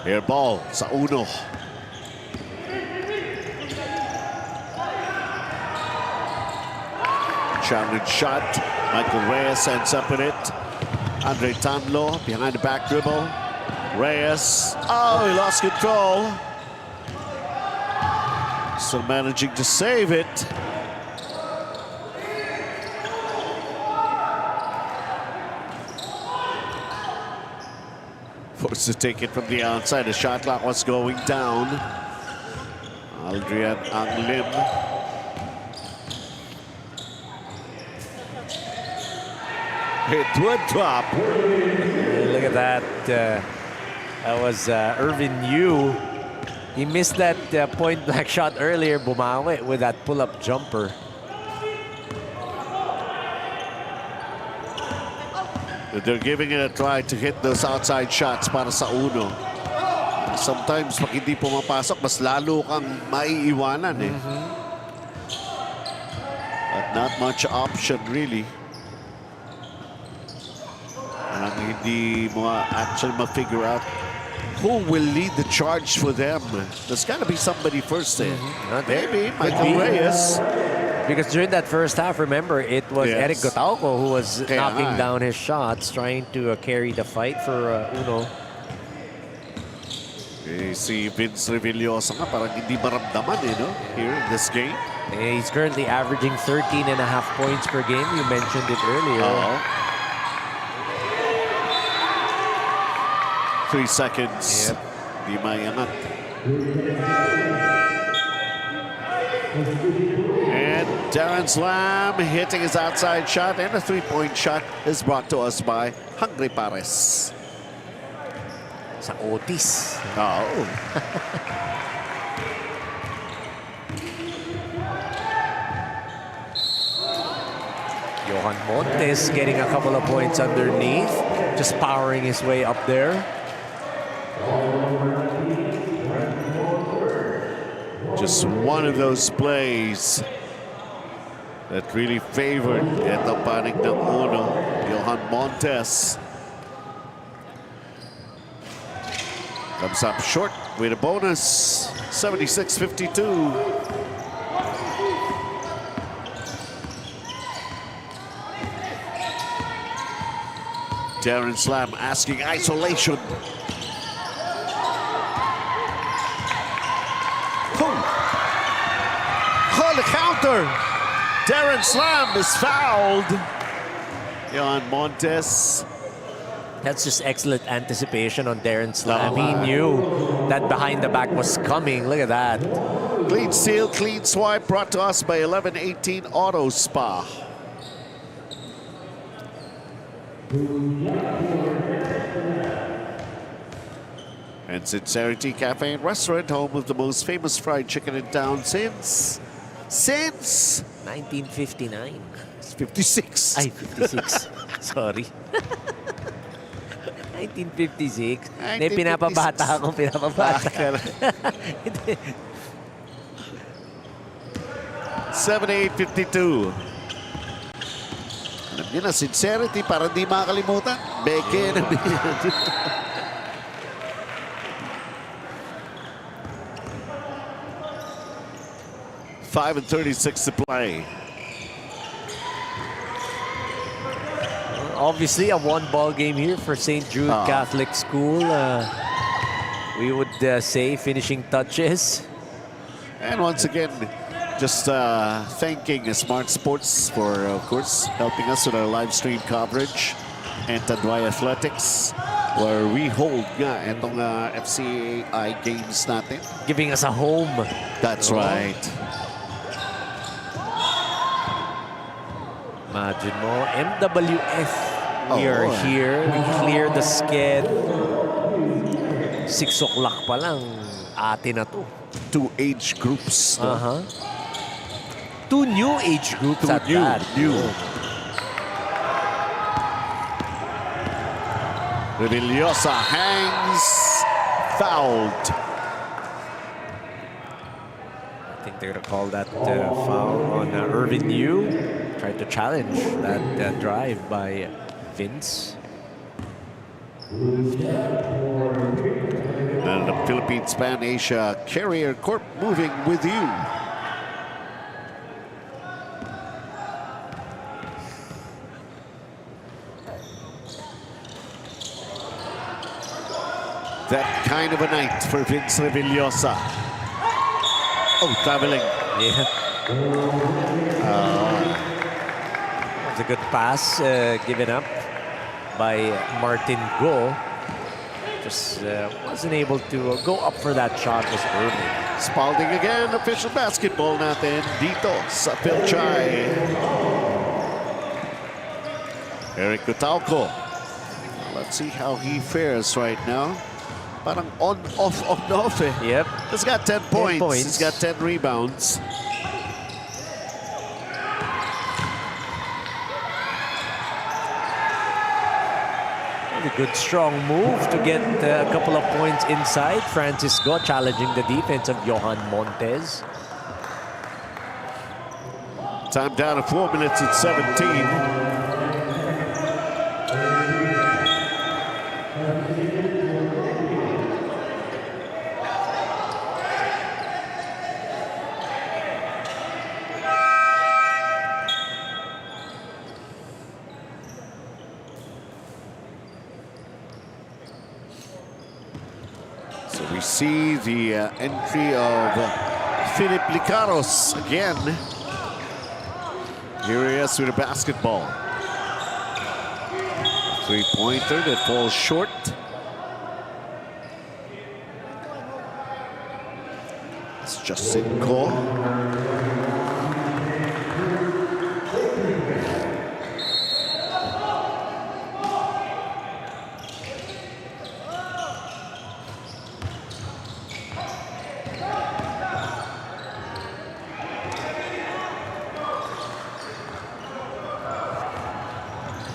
Air ball sa Uno. Challenge shot. Michael Reyes ends up with it. Andre Tanduay behind the back dribble. Reyes. Oh, he lost control. Still managing to save it. Forced to take it from the outside. The shot clock was going down. Aldrian Anglim. It would drop. Look at that. That was Irvin Yu. He missed that point-blank shot earlier. Bumawi with that pull-up jumper. They're giving it a try to hit those outside shots para sa Uno. Sometimes pag hindi pumapasok, mas lalo kang maiiwanan eh. But not much option really. Parang hindi mo actually ma-figure out Who will lead the charge for them? There's got to be somebody first there. Maybe Michael Reyes. Because during that first half, remember, it was Eric Gotauco who was knocking down his shots, trying to carry the fight for Uno. Si Vince Revillosa nga parang hindi maramdaman no? Here in this game. He's currently averaging 13.5 points per game. You mentioned it earlier. 3 seconds. Di mayangat. And Darren Slam hitting his outside shot, and a three-point shot is brought to us by Hungry Pares. Sa Otis. Johan Montes getting a couple of points underneath, just powering his way up there. Just one of those plays that really favored the panig ng Uno, Johan Montes. Comes up short with a bonus, 76-52. Darren Slam asking isolation. On the counter, Darren Slam is fouled. Johan Montes. That's just excellent anticipation on Darren Slam. He knew that behind the back was coming. Look at that. Clean steal, clean swipe brought to us by 1118 Auto Spa. And Sincerity Cafe and Restaurant, home of the most famous fried chicken in town since 1959. It's 56. Ay, 56. Sorry. 1956. Hindi, pinapabata ako, pinapabata. 78-52. Alam niyo na, Sincerity, para di makakalimutan. Beke na niya. 5:36 to play. Obviously, a one-ball game here for St. Jude Catholic School. We would say finishing touches. And once again, just thanking Smart Sports for, of course, helping us with our live stream coverage. And Tanduay Athletics, where we hold nga itong FCAI games natin. Giving us a home. That's right. Imagine mo, MWF, we are here. We clear the sked. 6 o'clock pa lang, atin na to. 2 age groups. No? 2 new age groups at that. New. Revillosa hangs, fouled. I think they're going to call that foul on Irvin Yu. Tried to challenge that drive by Vince. And the Philippines Pan Asia Carrier Corp moving with you. That kind of a night for Vince Revillosa. Oh, traveling. Yeah. It's a good pass given up by Martin Go. Just wasn't able to go up for that shot. Was early. Spalding again, official basketball natin dito sa Fil-Chi. Eric Gotauco. Let's see how he fares right now. Parang on-off eh. Yep. He's got 10 points. He's got 10 rebounds. A good strong move to get a couple of points inside. Francisco challenging the defense of Johan Montes. Time down to 4 minutes and 17. see the entry of Philip Licaros again. Here he is with a basketball. Three-pointer that falls short. It's Justin Ko.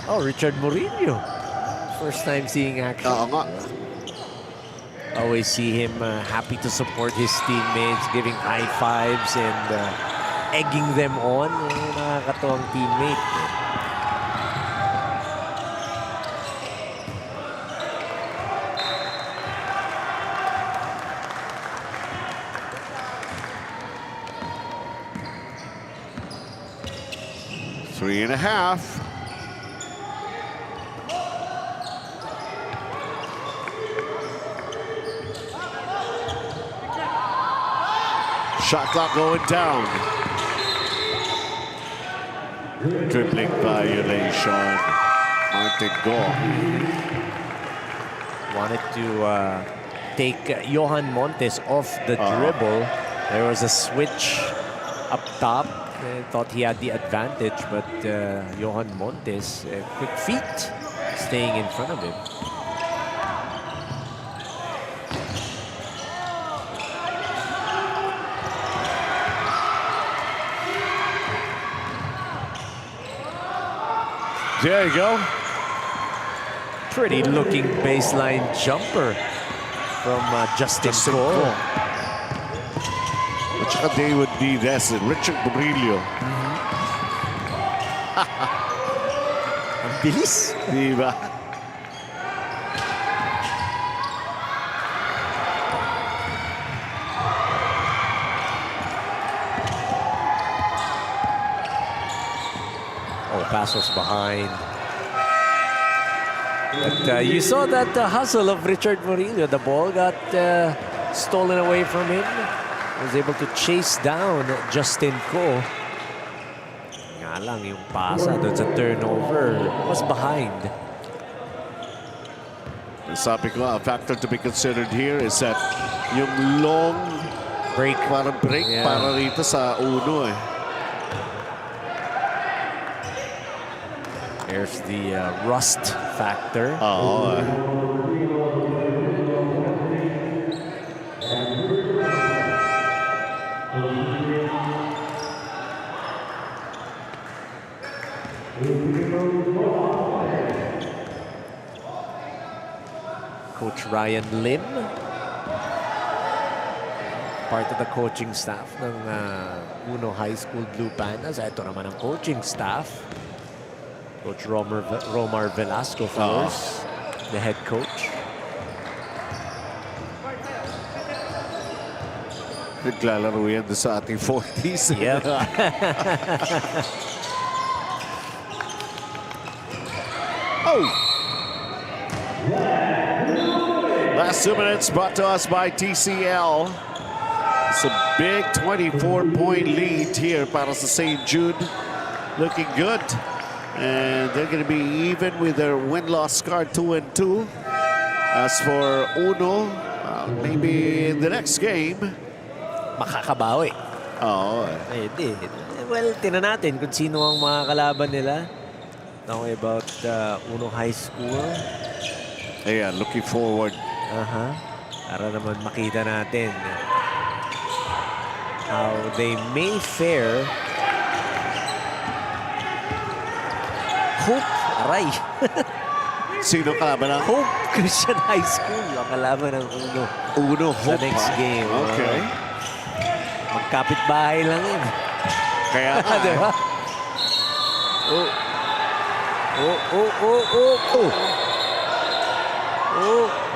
Oh, Richard Murillo. First time seeing action. Always see him happy to support his teammates, giving high fives and egging them on. Nakakatuwang teammate. Three and a half. Shot clock going down. Dribbling violation. Martin Go. Wanted to take Johan Montes off the dribble. There was a switch up top. Thought he had the advantage, but Johan Montes, quick feet, staying in front of him. There you go. Pretty looking baseline jumper from Justin Ko. At saka they would be this, Richard Murillo. Ang bilis. Diba? Passos behind. But you saw that hustle of Richard Murillo. The ball got stolen away from him. Was able to chase down Justin Ko. Nga lang yung pasa doon sa turnover was behind. Sabi ko, a factor to be considered here is that yung long break, parang break para rito sa uno eh. There's the rust factor. Oh. Coach Ryan Lim, part of the coaching staff ng Uno High School Blue Pandas. Ito naman ang coaching staff. Coach Romar Velasco, of course, the head coach. Naglalaro yan sa ating 40s. Yep. Oh! Last 2 minutes brought to us by TCL. It's a big 24-point lead here para sa St. Jude. Looking good. And they're going to be even with their win-loss card 2-2. As for Uno, maybe in the next game, makakabawi. Oo. Pwede. Well, tinan natin kung sino ang mga kalaban nila. Talking about Uno High School. Ayan, looking forward. Para naman makita natin how they may fare. Hope, aray. Sino kalaban ng Hope Christian High School ang kalaban ng Uno. Uno, Hope sa next game. Okay. Magkapit-bahay lang yun. Kaya diba? Oh.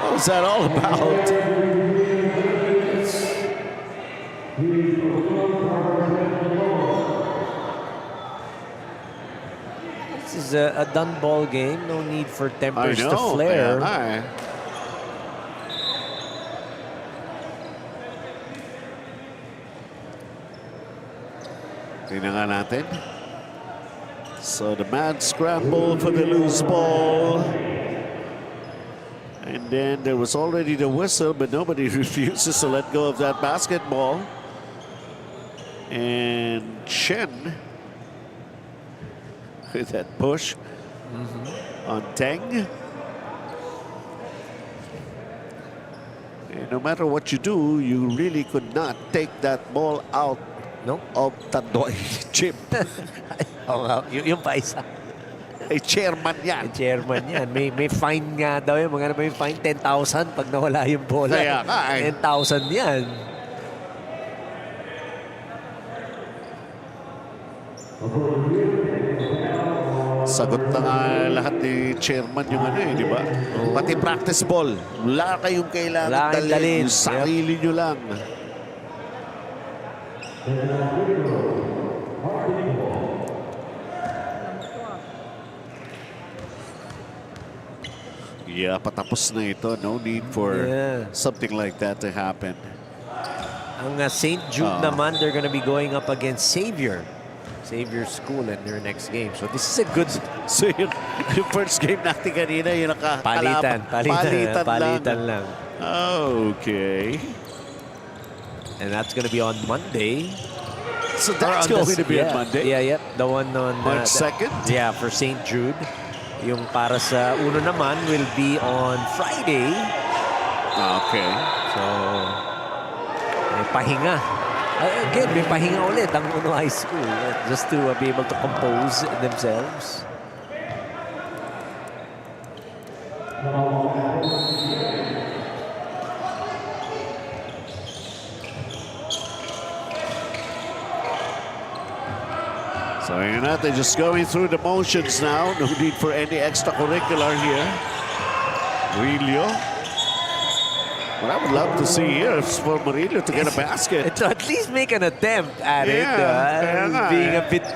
What was that all about? This is a done ball game. No need for tempers to flare. Tingnan nga natin. So the mad scramble for the loose ball. And then there was already the whistle, but nobody refuses to let go of that basketball. And Chen with that push on Teng. And no matter what you do, you really could not take that ball out of Tanduay chip. Yung pa isa. Ay, chairman yan. Chairman yan. May fine nga daw yun. Mga may fine, 10,000 pag nawala yung bola. Kaya nga eh. 10,000 yan. Sagot na nga lahat ni chairman yung ano eh, di ba? Pati practice ball. Wala kayong kailangan dalhin. Yung sarili nyo lang. Yeah, patapos na ito. No need for something like that to happen. Ang St. Jude naman, they're gonna be going up against Xavier School in their next game. So this is a good... So yung first game natin kanina, yung Palitan lang. Okay. And that's gonna be on Monday. So that's going to be on Monday? Yeah. The one on... March 2nd? Yeah, for St. Jude. Yung para sa uno naman will be on Friday. Okay. So, may pahinga. Again, may pahinga ulit ang Uno High School just to be able to compose themselves. So yun na, they're just going through the motions now. No need for any extracurricular here. Murillo. What I would love to see here is for Murillo to get a basket. To at least make an attempt at it. Being a bit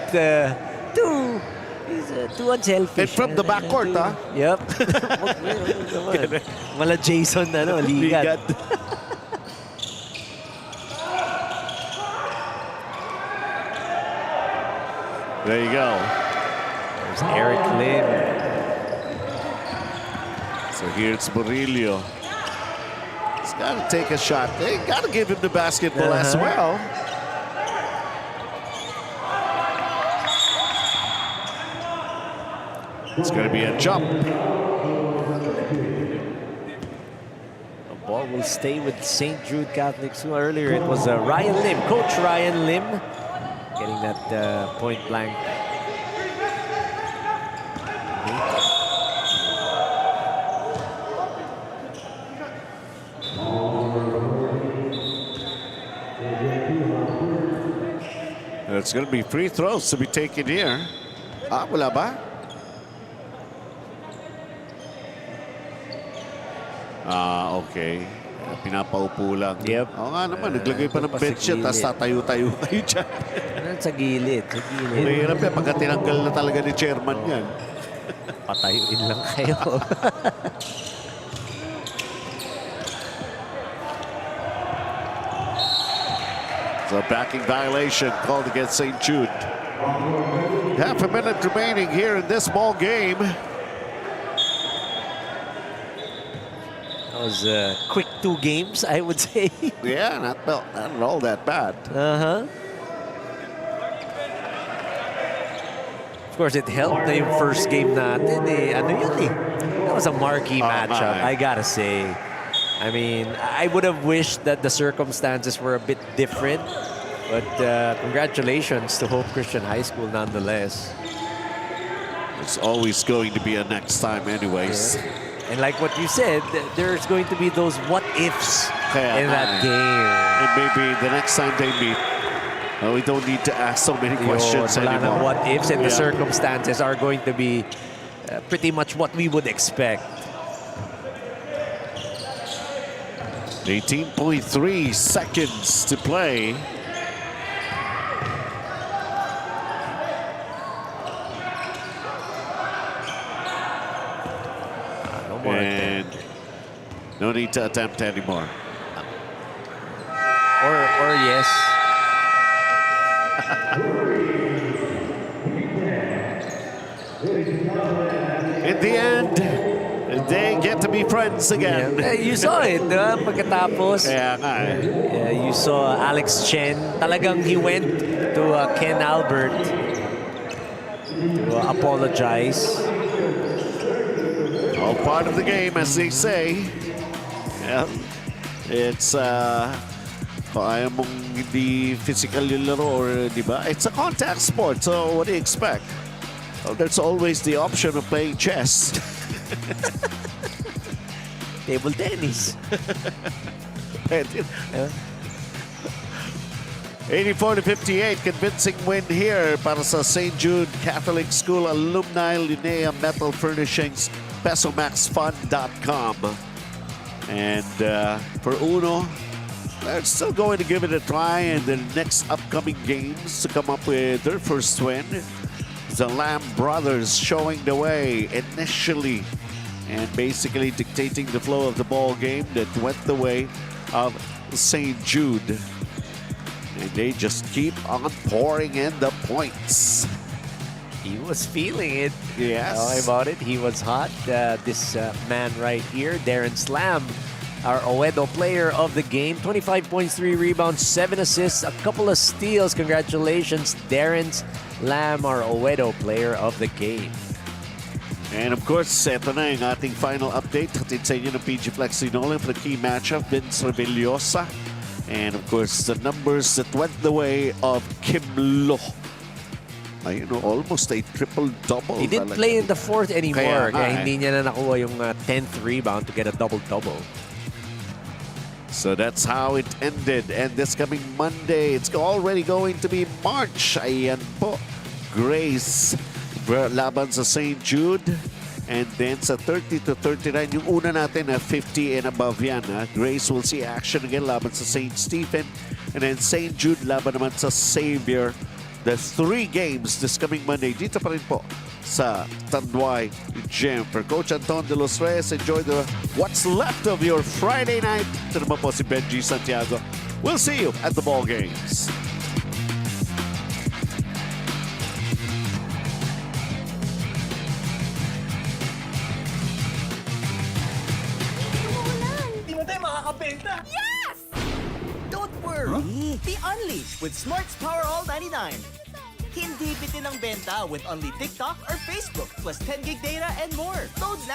too unselfish. And from the backcourt, Yep. Mala Jason, ligat. There you go. There's Eric Lim. So here it's Murillo. He's got to take a shot. They got to give him the basketball as well. It's going to be a jump. The ball will stay with St. Jude Catholic School. Earlier it was Ryan Lim, Coach Ryan Lim, getting that point blank. It's going to be free throws to be taken here. Wala ba? Okay. Pinapaupo lang. Yep. Oo nga naman, naglagay pa ng bench tapos tatayo-tayo kayo dyan. Sa gilid. Mahirap yan pagka tinanggal na talaga ni chairman yan. Patayuin lang kayo. So backing violation called against St. Jude. Half a minute remaining here in this ball game. That was quick 2 games, I would say. Yeah, not all that bad. Of course, it helped na yung first game natin. That was a marquee matchup, I gotta say. I mean, I would have wished that the circumstances were a bit different. But congratulations to Hope Christian High School nonetheless. It's always going to be a next time anyways. Yeah. And like what you said, there's going to be those what-ifs in that game. And maybe the next time they meet, we don't need to ask so many questions anymore. What-ifs and the circumstances are going to be pretty much what we would expect. 18.3 seconds to play. And no need to attempt anymore. Or yes. In the end, they get to be friends again. You saw it, di ba? Pagkatapos, Kaya nga eh. you saw Alex Chen. Talagang he went to Ken Albert to apologize. All part of the game, as they say. Yeah. It's, kaya mong hindi physical yung laro, or di ba? It's a contact sport, so what do you expect? Well, there's always the option of playing chess. Table tennis. 84-58, convincing win here para sa St. Jude Catholic School alumni, LINEA Metal Furnishings, PesoMaxFun.com. And for Uno, they're still going to give it a try in the next upcoming games to come up with their first win. The Lamb brothers showing the way initially and basically dictating the flow of the ball game that went the way of St. Jude. And they just keep on pouring in the points. He was feeling it. Yes. How about it? He was hot. This man right here, Darren Slam, our Oedo player of the game. 25 points, 3 rebounds, 7 assists, a couple of steals. Congratulations, Darren Slam, our Oedo player of the game. And of course, ito na yung ating final update. Hatid sa inyo ng PG Flexinolan for the key matchup, Vince Revillosa. And of course, the numbers that went the way of Kim Lo. You know, almost a triple-double. He didn't play in the fourth anymore. Kaya hindi niya na nakuha yung 10th rebound to get a double-double. So that's how it ended. And this coming Monday, it's already going to be March. Ayan po. Grace laban sa St. Jude. And then sa 30-39, yung una natin na 50 and above yan. Grace will see action again laban sa St. Stephen. And then St. Jude laban naman sa Xavier. The 3 games this coming Monday. Dito pa rin po sa Tanduay Gym. For Coach Anton de los Reyes, enjoy what's left of your Friday night. Ito naman po si Benji Santiago. We'll see you at the ball games. Yes! Don't worry. Be unleashed with Smart's Power All 99. Hindi bitin ang benta with only TikTok or Facebook plus 10 gig data and more. Load now.